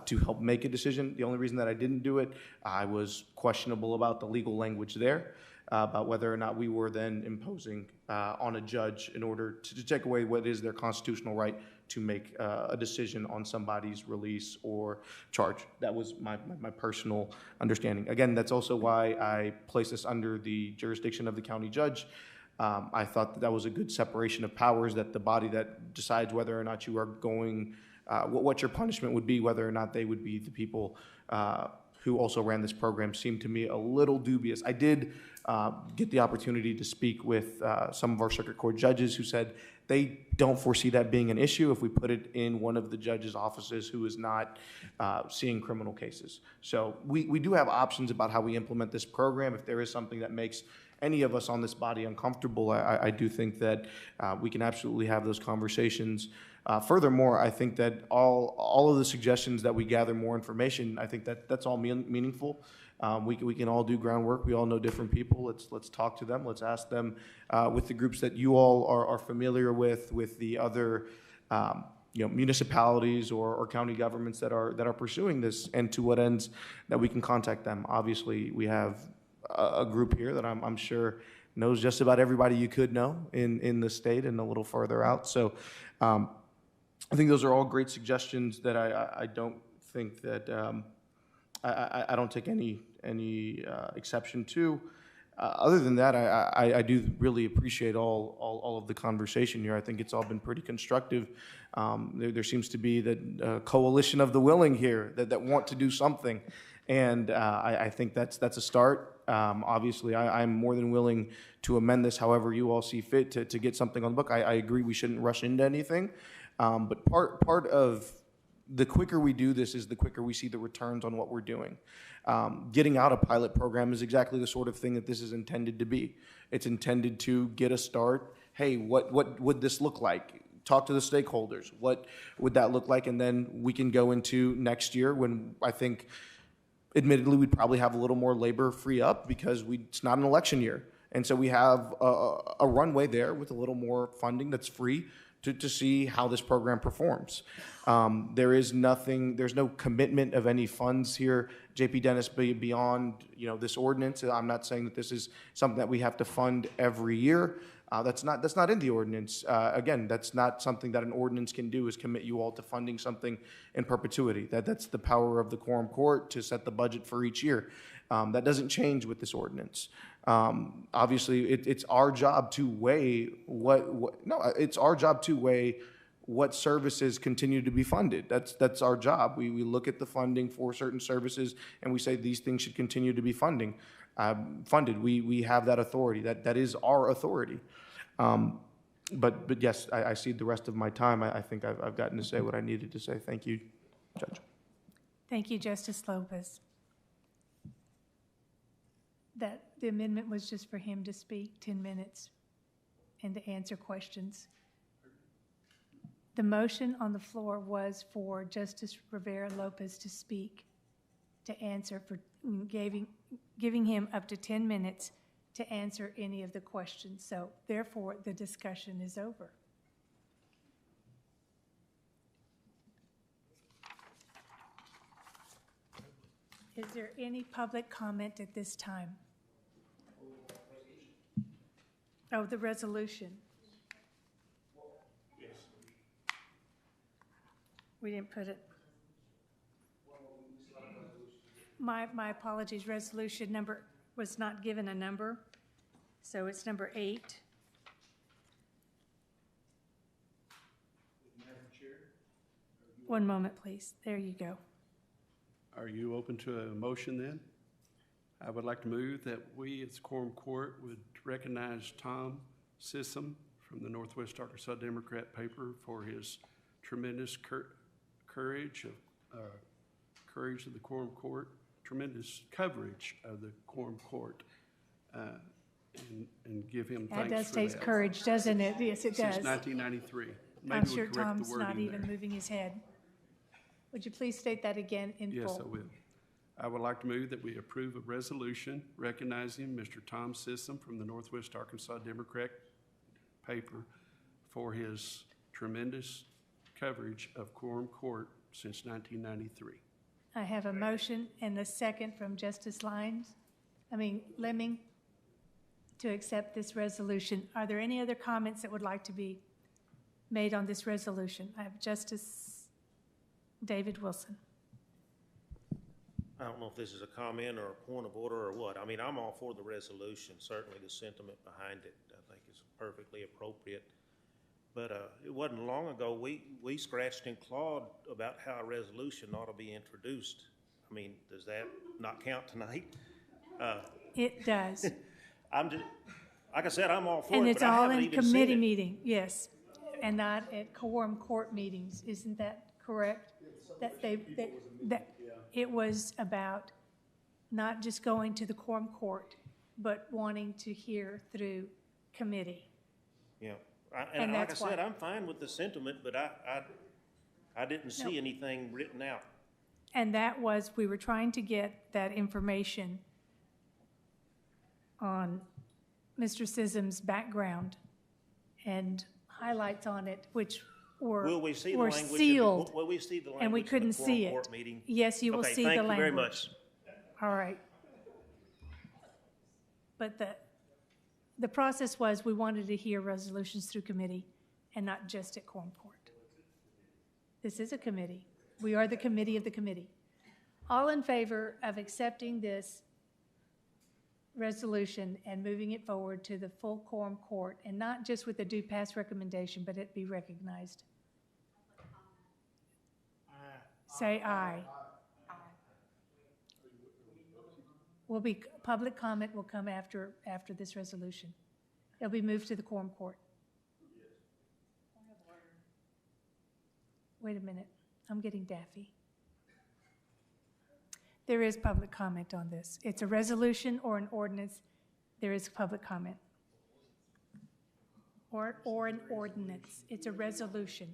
to help make a decision. The only reason that I didn't do it, I was questionable about the legal language there, about whether or not we were then imposing on a judge in order to take away what is their constitutional right to make a decision on somebody's release or charge. That was my personal understanding. Again, that's also why I placed this under the jurisdiction of the county judge. I thought that was a good separation of powers, that the body that decides whether or not you are going, what your punishment would be, whether or not they would be the people who also ran this program, seemed to me a little dubious. I did get the opportunity to speak with some of our circuit court judges who said they don't foresee that being an issue if we put it in one of the judges' offices who is not seeing criminal cases. So we do have options about how we implement this program. If there is something that makes any of us on this body uncomfortable, I do think that we can absolutely have those conversations. Furthermore, I think that all of the suggestions that we gather more information, I think that's all meaningful. We can all do groundwork. We all know different people. Let's talk to them. Let's ask them with the groups that you all are familiar with the other municipalities or county governments that are pursuing this, and to what ends that we can contact them. Obviously, we have a group here that I'm sure knows just about everybody you could know in the state and a little further out. So I think those are all great suggestions that I don't think that I don't take any exception to. Other than that, I do really appreciate all of the conversation here. I think it's all been pretty constructive. There seems to be that coalition of the willing here that want to do something, and I think that's a start. Obviously, I'm more than willing to amend this however you all see fit to get something on the book. I agree we shouldn't rush into anything, but part of the quicker we do this is the quicker we see the returns on what we're doing. Getting out a pilot program is exactly the sort of thing that this is intended to be. It's intended to get a start. Hey, what would this look like? Talk to the stakeholders. What would that look like? And then we can go into next year when I think, admittedly, we'd probably have a little more labor free up because it's not an election year. And so we have a runway there with a little more funding that's free to see how this program performs. There's no commitment of any funds here, JP Dennis, beyond this ordinance. I'm not saying that this is something that we have to fund every year. That's not in the ordinance. Again, that's not something that an ordinance can do, is commit you all to funding something in perpetuity. That's the power of the quorum court to set the budget for each year. That doesn't change with this ordinance. Obviously, it's our job to weigh it's our job to weigh what services continue to be funded. That's our job. We look at the funding for certain services and we say these things should continue to be funded. We have that authority. That is our authority. But yes, I cede the rest of my time. I think I've gotten to say what I needed to say. Thank you, Judge. Thank you, Justice Lopez. That the amendment was just for him to speak 10 minutes and to answer questions. The motion on the floor was for Justice Rivera Lopez to speak, to answer, for giving him up to 10 minutes to answer any of the questions. So therefore, the discussion is over. Is there any public comment at this time? Oh, the resolution. We didn't put it. My apologies. Resolution number was not given a number. So it's number 8. One moment, please. There you go. Are you open to a motion then? I would like to move that we, as Quorum Court, would recognize Tom Sissom from the Northwest Arkansas Democrat paper for his tremendous courage of the Quorum Court, tremendous coverage of the Quorum Court, and give him thanks for that. That does take courage, doesn't it? Yes, it does. Since 1993. Maybe I'm we'll sure correct the Tom's not wording even there. moving his head. Would you please state that again in full? Yes, I will. I would like to move that we approve a resolution recognizing Mr. Tom Sissom from the Northwest Arkansas Democrat paper for his tremendous coverage of Quorum Court since 1993. I have a motion and a second from Justice Lemming to accept this resolution. Are there any other comments that would like to be made on this resolution? I have Justice David Wilson. I don't know if this is a comment or a point of order or what. I mean, I'm all for the resolution. Certainly the sentiment behind it, I think, is perfectly appropriate. But it wasn't long ago, we scratched and clawed about how a resolution ought to be introduced. I mean, does that not count tonight? It does. I'm just, like I said, I'm all for And it, it's but I all haven't in even seen committee it. meeting, yes, and not at Quorum Court meetings. Isn't that correct? That it was about not just going to the Quorum Court, but wanting to hear through committee. Yeah, And like I that's said, why. I'm fine with the sentiment, but I didn't see anything written out. And that was, we were trying to get that information on Mr. Sissom's background and highlights on it, which were Will we see the were language? sealed. Will we see the language? And we in the couldn't Quorum see it. Court meeting? Yes, you will Okay, see the thank you language. very much. All right. But the process was we wanted to hear resolutions through committee and not just at Quorum Court. This is a committee. We are the committee of the committee. All in favor of accepting this resolution and moving it forward to the full Quorum Court, and not just with the due pass recommendation, but it be recognized? Say aye. Public comment will come after this resolution. It'll be moved to the Quorum Court. Wait a minute, I'm getting daffy. There is public comment on this. It's a resolution or an ordinance. There is public comment. Or an ordinance. It's a resolution.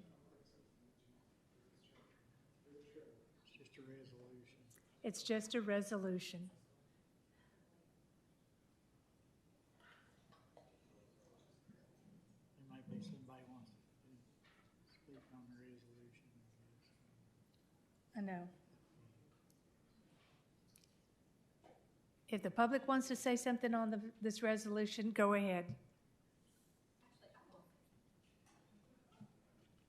It's just a resolution. There might be somebody wants to speak on the resolution. I know. If the public wants to say something on this resolution, go ahead.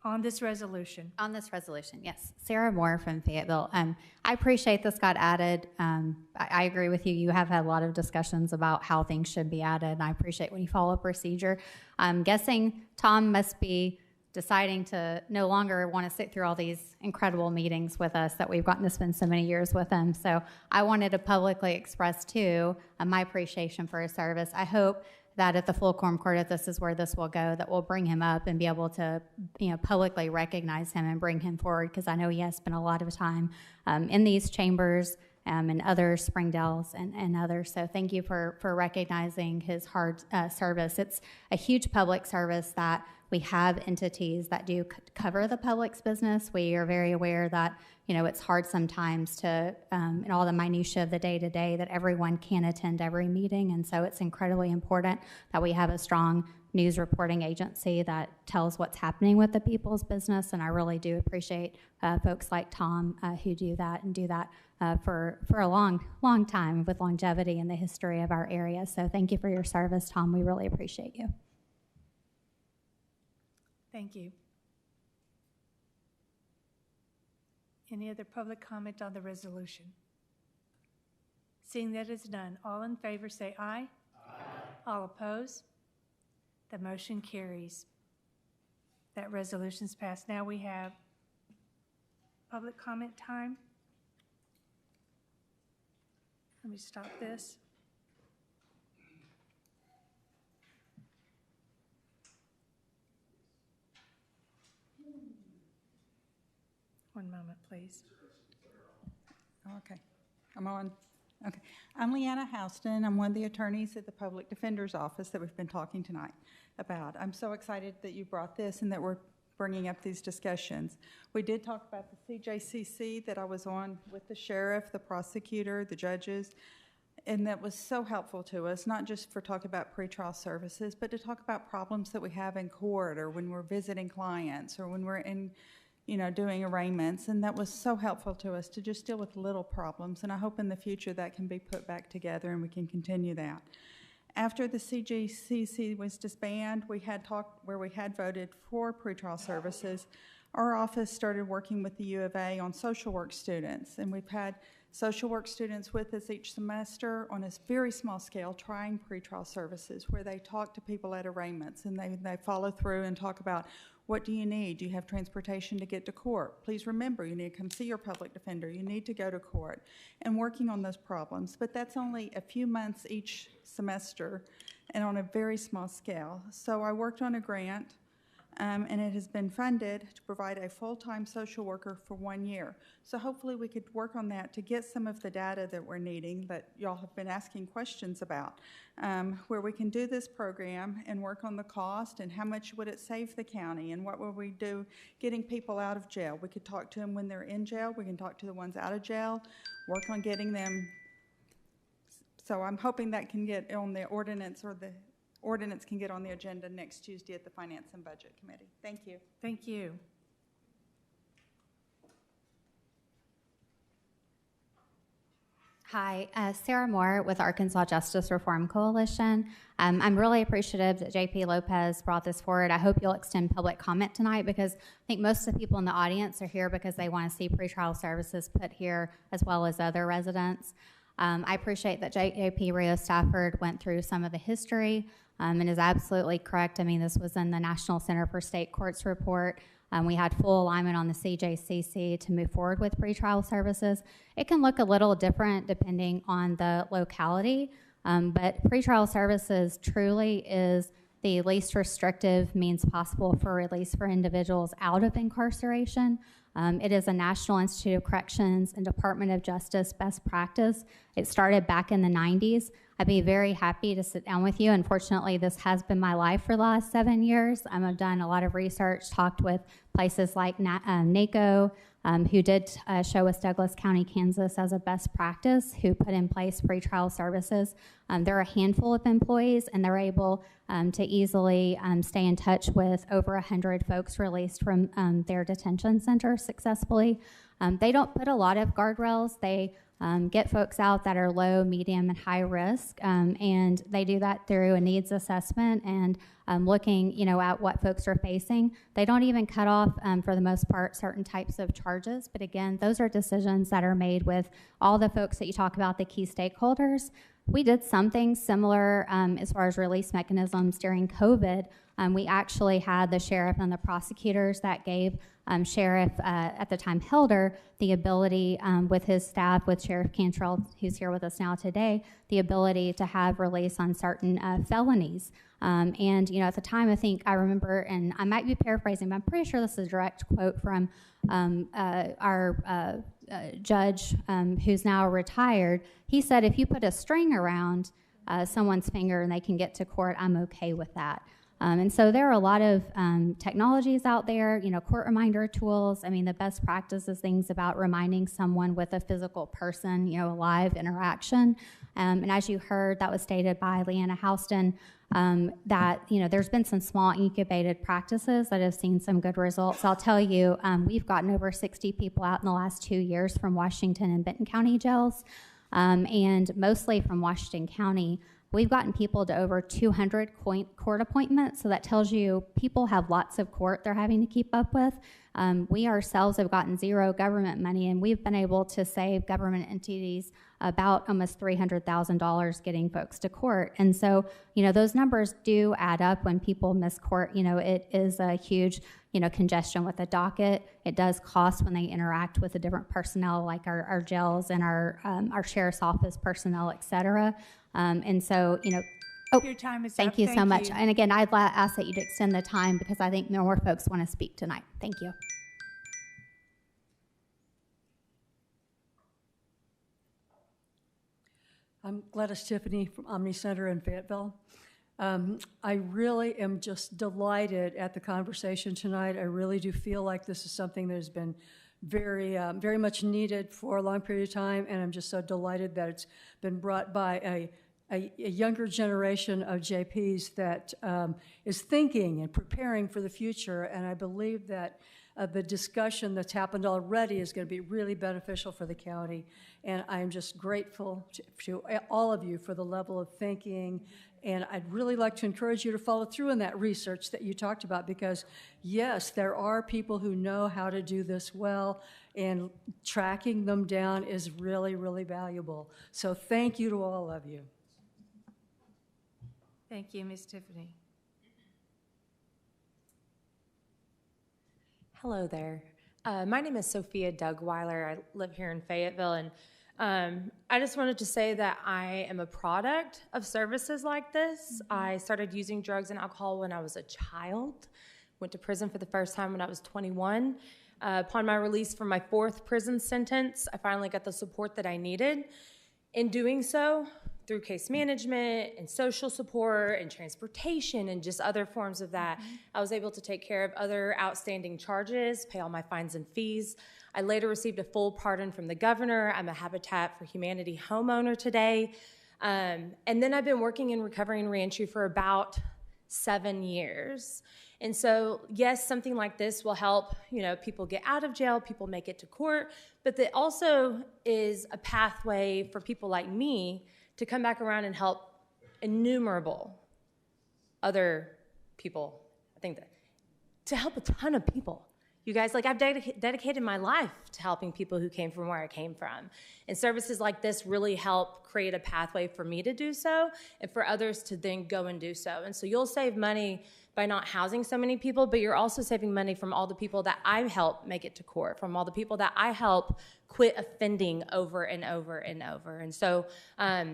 On this resolution. On this resolution, yes. Sarah Moore from Fayetteville. I appreciate this got added. I agree with you. You have had a lot of discussions about how things should be added, and I appreciate when you follow procedure. I'm guessing Tom must be deciding to no longer want to sit through all these incredible meetings with us that we've gotten to spend so many years with him. So I wanted to publicly express, too, my appreciation for his service. I hope that at the full Quorum Court, if this is where this will go, that we'll bring him up and be able to, publicly recognize him and bring him forward, because I know he has spent a lot of time in these chambers and other Springdales and others. So thank you for recognizing his hard service. It's a huge public service that we have entities that do cover the public's business. We are very aware that, it's hard sometimes to, in all the minutiae of the day-to-day, that everyone can attend every meeting. And so it's incredibly important that we have a strong news reporting agency that tells what's happening with the people's business. And I really do appreciate folks like Tom who do that and do that for a long time with longevity in the history of our area. So thank you for your service, Tom. We really appreciate you. Thank you. Any other public comment on the resolution? Seeing that it's done, all in favor say aye. Aye. All opposed? The motion carries. That resolution's passed. Now we have public comment time. Let me stop this. One moment, please. Okay, I'm on. Okay, I'm Leanna Houston. I'm one of the attorneys at the Public Defender's Office that we've been talking tonight about. I'm so excited that you brought this and that we're bringing up these discussions. We did talk about the CJCC that I was on with the sheriff, the prosecutor, the judges, and that was so helpful to us, not just for talking about pretrial services, but to talk about problems that we have in court or when we're visiting clients or when we're in, doing arraignments. And that was so helpful to us to just deal with little problems. And I hope in the future that can be put back together and we can continue that. After the CJCC was disbanded, we had talked where we had voted for pretrial services. Our office started working with the U of A on social work students, and we've had social work students with us each semester on a very small scale trying pretrial services where they talk to people at arraignments and they follow through and talk about what do you need? Do you have transportation to get to court? Please remember, you need to come see your public defender. You need to go to court, and working on those problems. But that's only a few months each semester and on a very small scale. So I worked on a grant, and it has been funded to provide a full-time social worker for 1 year. So hopefully we could work on that to get some of the data that we're needing that y'all have been asking questions about, where we can do this program and work on the cost and how much would it save the county and what will we do getting people out of jail. We could talk to them when they're in jail. We can talk to the ones out of jail, work on getting them. So I'm hoping that can get on the ordinance, or the ordinance can get on the agenda next Tuesday at the Finance and Budget Committee. Thank you. Thank you. Hi, Sarah Moore with Arkansas Justice Reform Coalition. I'm really appreciative that JP Lopez brought this forward. I hope you'll extend public comment tonight because I think most of the people in the audience are here because they want to see pretrial services put here as well as other residents. I appreciate that JP Rios Stafford went through some of the history and is absolutely correct. I mean, this was in the National Center for State Courts report. We had full alignment on the CJCC to move forward with pretrial services. It can look a little different depending on the locality, but pretrial services truly is the least restrictive means possible for release for individuals out of incarceration. It is a National Institute of Corrections and Department of Justice best practice. It started back in the 90s. I'd be very happy to sit down with you. Unfortunately, this has been my life for the last 7 years. I've done a lot of research, talked with places like NACO, who did show us Douglas County, Kansas as a best practice, who put in place pretrial services. There are a handful of employees, and they're able to easily stay in touch with over 100 folks released from their detention center successfully. They don't put a lot of guardrails. They get folks out that are low, medium, and high risk, and they do that through a needs assessment and looking, at what folks are facing. They don't even cut off, for the most part, certain types of charges. But again, those are decisions that are made with all the folks that you talk about, the key stakeholders. We did something similar as far as release mechanisms during COVID. We actually had the sheriff and the prosecutors that gave Sheriff, at the time Helder, the ability with his staff, with Sheriff Cantrell, who's here with us now today, the ability to have release on certain felonies. And, at the time, I remember, and I might be paraphrasing, but I'm pretty sure this is a direct quote from our judge who's now retired. He said, if you put a string around someone's finger and they can get to court, I'm okay with that. And so there are a lot of technologies out there, court reminder tools. I mean, the best practice is things about reminding someone with a physical person, a live interaction. And as you heard, that was stated by Leanna Houston, that, there's been some small incubated practices that have seen some good results. I'll tell you, we've gotten over 60 people out in the last 2 years from Washington and Benton County jails, and mostly from Washington County. we've gotten people to over 200 court appointments. So that tells you people have lots of court they're having to keep up with. We ourselves have gotten zero government money, and we've been able to save government entities about almost $300,000 getting folks to court. And so, those numbers do add up when people miss court. It is a huge, congestion with the docket. It does cost when they interact with the different personnel, like our jails and our sheriff's office personnel, et cetera. And so, Your time is up. thank you so much. you. And again, I'd ask that you'd extend the time because I think more folks want to speak tonight. Thank you. I'm Gladys Tiffany from Omni Center in Fayetteville. I really am just delighted at the conversation tonight. I really do feel like this is something that has been very much needed for a long period of time, and I'm just so delighted that it's been brought by a younger generation of JPs that is thinking and preparing for the future, and I believe that the discussion that's happened already is going to be really beneficial for the county, and I'm just grateful to all of you for the level of thinking, and I'd really like to encourage you to follow through in that research that you talked about, because yes, there are people who know how to do this well, and tracking them down is really, really valuable. So thank you to all of you. Thank you, Ms. Tiffany. Hello there. My name is Sophia Dugweiler. I live here in Fayetteville, and I just wanted to say that I am a product of services like this. I started using drugs and alcohol when I was a child, went to prison for the first time when I was 21. Upon my release from my 4th prison sentence, I finally got the support that I needed. In doing so, through case management and social support and transportation and just other forms of that, I was able to take care of other outstanding charges, pay all my fines and fees. I later received a full pardon from the governor. I'm a Habitat for Humanity homeowner today. And then I've been working in recovery and reentry for about 7 years. And so, yes, something like this will help, people get out of jail, people make it to court, but that also is a pathway for people like me to come back around and help innumerable other people. I think that to help a ton of people. You guys, I've dedicated my life to helping people who came from where I came from. And services like this really help create a pathway for me to do so and for others to then go and do so. And so you'll save money by not housing so many people, but you're also saving money from all the people that I help make it to court, from all the people that I help quit offending over and over and over. And so I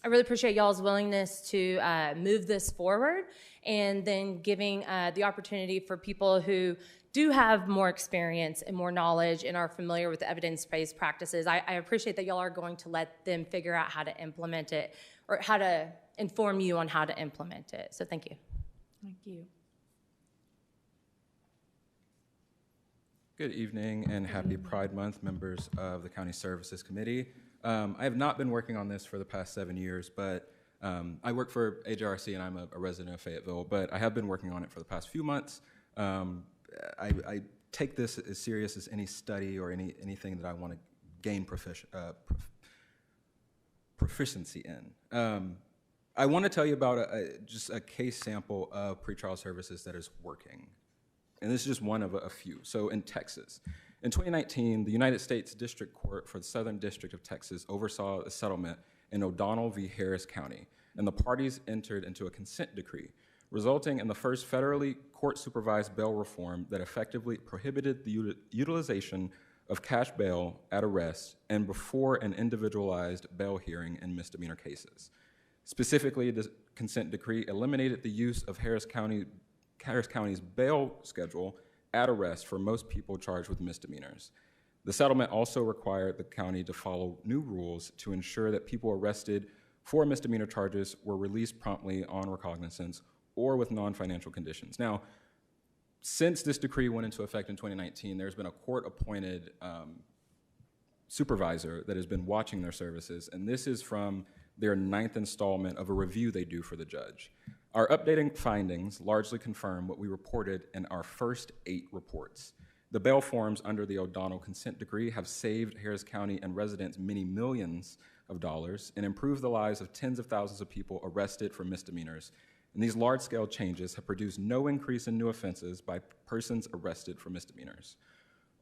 really appreciate y'all's willingness to move this forward and then giving the opportunity for people who do have more experience and more knowledge and are familiar with evidence-based practices. I appreciate that y'all are going to let them figure out how to implement it or how to inform you on how to implement it. So thank you. Thank you. Good evening and happy Pride Month, members of the County Services Committee. I have not been working on this for the past 7 years, but I work for AJRC and I'm a resident of Fayetteville, but I have been working on it for the past few months. I take this as serious as any study or anything that I want to gain proficiency in. I want to tell you about just a case sample of pretrial services that is working. And this is just one of a few. So in Texas, in 2019, the United States District Court for the Southern District of Texas oversaw a settlement in O'Donnell v. Harris County, and the parties entered into a consent decree, resulting in the first federally court-supervised bail reform that effectively prohibited the utilization of cash bail at arrest and before an individualized bail hearing in misdemeanor cases. Specifically, the consent decree eliminated the use of Harris County's bail schedule at arrest for most people charged with misdemeanors. The settlement also required the county to follow new rules to ensure that people arrested for misdemeanor charges were released promptly on recognizance or with non-financial conditions. Now, since this decree went into effect in 2019, there's been a court-appointed supervisor that has been watching their services, and this is from their 9th installment of a review they do for the judge. Our updating findings largely confirm what we reported in our first 8 reports. The bail forms under the O'Donnell consent decree have saved Harris County and residents many millions of dollars and improve the lives of tens of thousands of people arrested for misdemeanors. And these large-scale changes have produced no increase in new offenses by persons arrested for misdemeanors.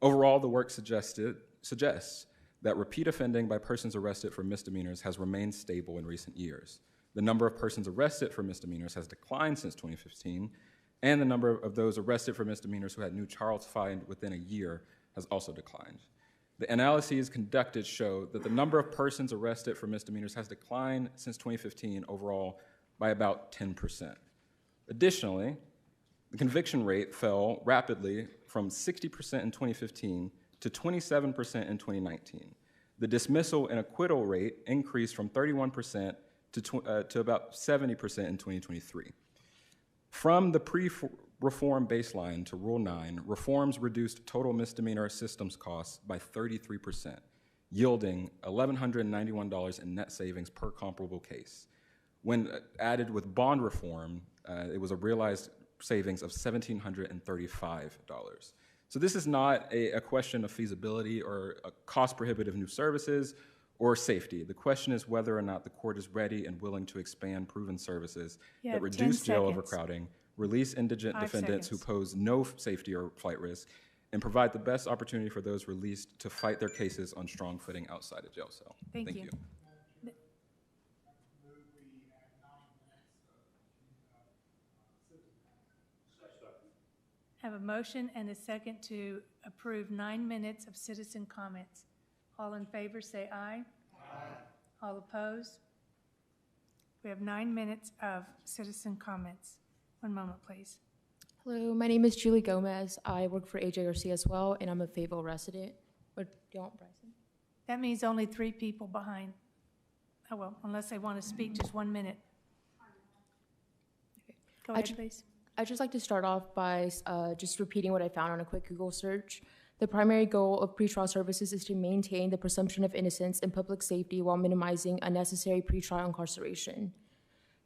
Overall, the work suggests that repeat offending by persons arrested for misdemeanors has remained stable in recent years. The number of persons arrested for misdemeanors has declined since 2015, and the number of those arrested for misdemeanors who had new charges filed within a year has also declined. The analyses conducted show that the number of persons arrested for misdemeanors has declined since 2015 overall by about 10%. Additionally, the conviction rate fell rapidly from 60% in 2015 to 27% in 2019. The dismissal and acquittal rate increased from 31% to about 70% in 2023. From the pre-reform baseline to Rule 9, reforms reduced total misdemeanor systems costs by 33%, yielding $1,191 in net savings per comparable case. When added with bond reform, it was a realized savings of $1,735. So this is not a question of feasibility or a cost-prohibitive new services or safety. The question is whether or not the court is ready and willing to expand proven services that reduce jail overcrowding, release indigent defendants who pose no safety or flight risk, and provide the best opportunity for those released to fight their cases on strong footing outside a jail cell. Thank you. I have a motion and a second to approve 9 minutes of citizen comments. All in favor say aye. Aye. All opposed? We have 9 minutes of citizen comments. One moment, please. Hello, my name is Julie Gomez. I work for AJRC as well, and I'm a Fayetteville resident. Or do you want Bryson? That means only 3 people behind. Oh, well, unless they want to speak, just 1 minute. Go ahead, please. I'd just like to start off by just repeating what I found on a quick Google search. The primary goal of pretrial services is to maintain the presumption of innocence and public safety while minimizing unnecessary pretrial incarceration.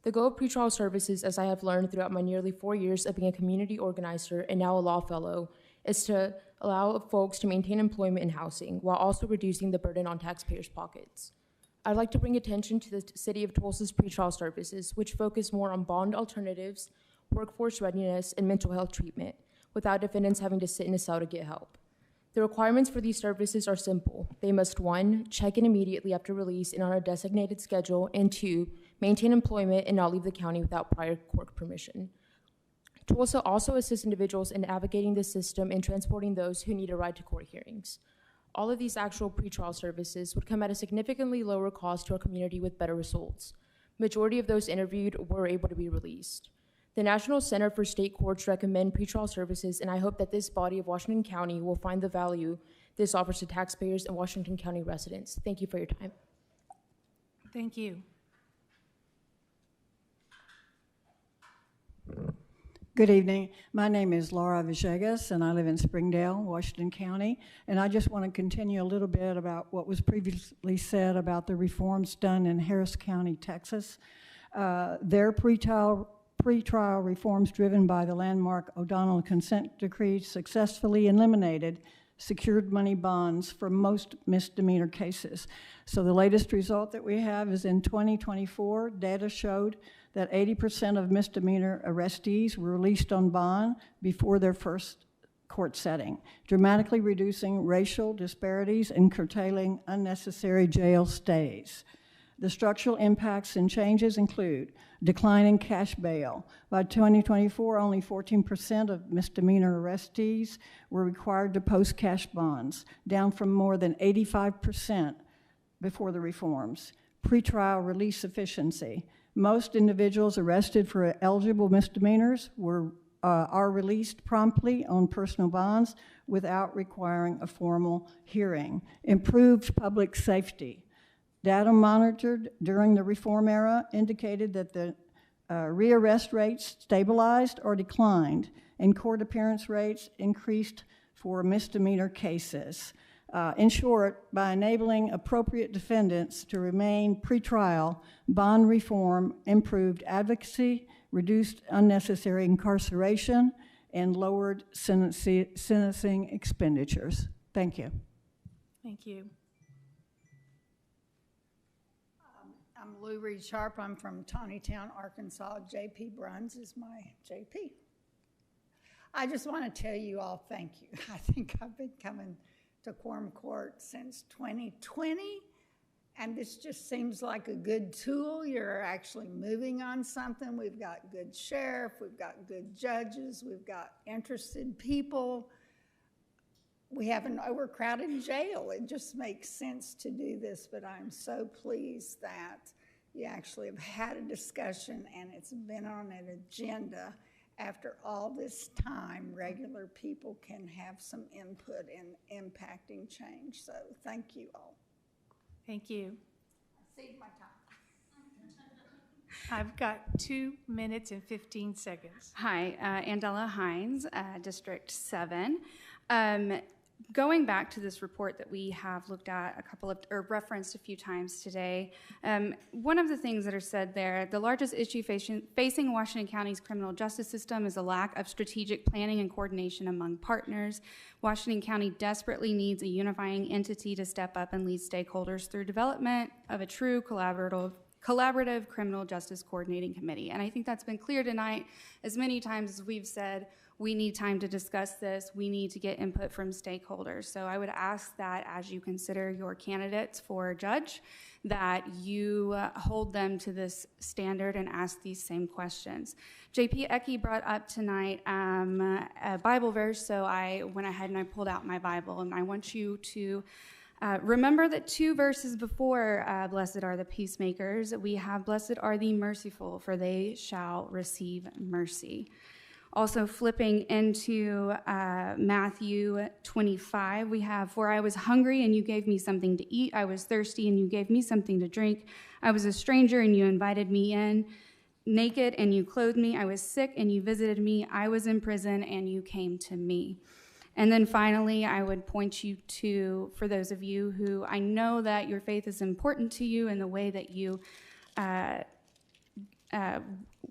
The goal of pretrial services, as I have learned throughout my nearly 4 years of being a community organizer and now a law fellow, is to allow folks to maintain employment and housing while also reducing the burden on taxpayers' pockets. I'd like to bring attention to the City of Tulsa's pretrial services, which focus more on bond alternatives, workforce readiness, and mental health treatment, without defendants having to sit in a cell to get help. The requirements for these services are simple. They must, 1, check in immediately after release and on a designated schedule, and 2, maintain employment and not leave the county without prior court permission. Tulsa also assists individuals in navigating the system and transporting those who need a ride to court hearings. All of these actual pretrial services would come at a significantly lower cost to our community with better results. Majority of those interviewed were able to be released. The National Center for State Courts recommend pretrial services, and I hope that this body of Washington County will find the value this offers to taxpayers and Washington County residents. Thank you for your time. Thank you. Good evening. My name is Laura Villegas, and I live in Springdale, Washington County. And I just want to continue a little bit about what was previously said about the reforms done in Harris County, Texas. Their pretrial reforms driven by the landmark O'Donnell consent decree successfully eliminated secured money bonds for most misdemeanor cases. So the latest result that we have is in 2024, data showed that 80% of misdemeanor arrestees were released on bond before their first court setting, dramatically reducing racial disparities and curtailing unnecessary jail stays. The structural impacts and changes include declining cash bail. By 2024, only 14% of misdemeanor arrestees were required to post cash bonds, down from more than 85% before the reforms. Pretrial release efficiency. Most individuals arrested for eligible misdemeanors are released promptly on personal bonds without requiring a formal hearing. Improved public safety. Data monitored during the reform era indicated that the rearrest rates stabilized or declined, and court appearance rates increased for misdemeanor cases. In short, by enabling appropriate defendants to remain pretrial, bond reform improved advocacy, reduced unnecessary incarceration, and lowered sentencing expenditures. Thank you. Thank you. I'm Lou Reed Sharp. I'm from Tawnytown, Arkansas. JP Bruns is my JP. I just want to tell you all thank you. I think I've been coming to Quorum Court since 2020, and this just seems like a good tool. You're actually moving on something. We've got good sheriff, we've got good judges, we've got interested people. We have an overcrowded jail. It just makes sense to do this, but I'm so pleased that you actually have had a discussion and it's been on an agenda. After all this time, regular people can have some input in impacting change. So thank you all. Thank you. I cede my time. I've got 2 minutes and 15 seconds. Hi, Andella Hines, District 7. Going back to this report that we have looked at or referenced a few times today, one of the things that are said there, the largest issue facing Washington County's criminal justice system is a lack of strategic planning and coordination among partners. Washington County desperately needs a unifying entity to step up and lead stakeholders through development of a true collaborative criminal justice coordinating committee. And I think that's been clear tonight. As many times as we've said, we need time to discuss this. We need to get input from stakeholders. So I would ask that as you consider your candidates for judge, that you hold them to this standard and ask these same questions. JP Ecke brought up tonight a Bible verse, so I went ahead and I pulled out my Bible, and I want you to remember that 2 verses before blessed are the peacemakers, we have blessed are the merciful, for they shall receive mercy. Also flipping into Matthew 25, we have, for I was hungry and you gave me something to eat. I was thirsty and you gave me something to drink. I was a stranger and you invited me in. Naked and you clothed me. I was sick and you visited me. I was in prison and you came to me. And then finally, I would point you to, for those of you who I know that your faith is important to you in the way that you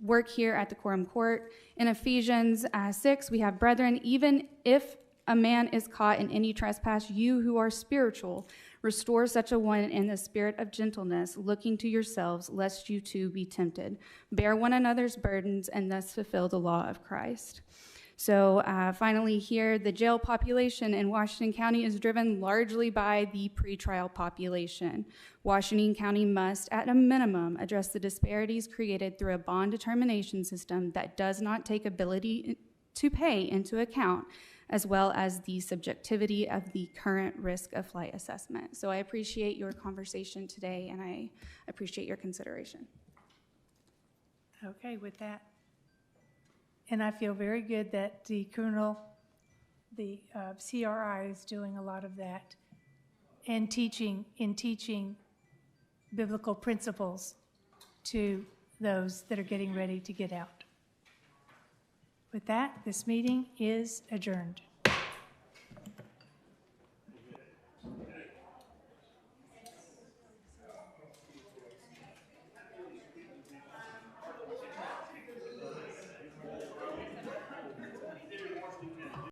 work here at the Quorum Court. In Ephesians 6, we have, brethren, even if a man is caught in any trespass, you who are spiritual, restore such a one in the spirit of gentleness, looking to yourselves, lest you too be tempted. Bear one another's burdens, and thus fulfill the law of Christ. So finally here, the jail population in Washington County is driven largely by the pretrial population. Washington County must, at a minimum, address the disparities created through a bond determination system that does not take ability to pay into account, as well as the subjectivity of the current risk of flight assessment. So I appreciate your conversation today, and I appreciate your consideration. Okay, with that. And I feel very good that the CRI is doing a lot of that and teaching biblical principles to those that are getting ready to get out. With that, this meeting is adjourned.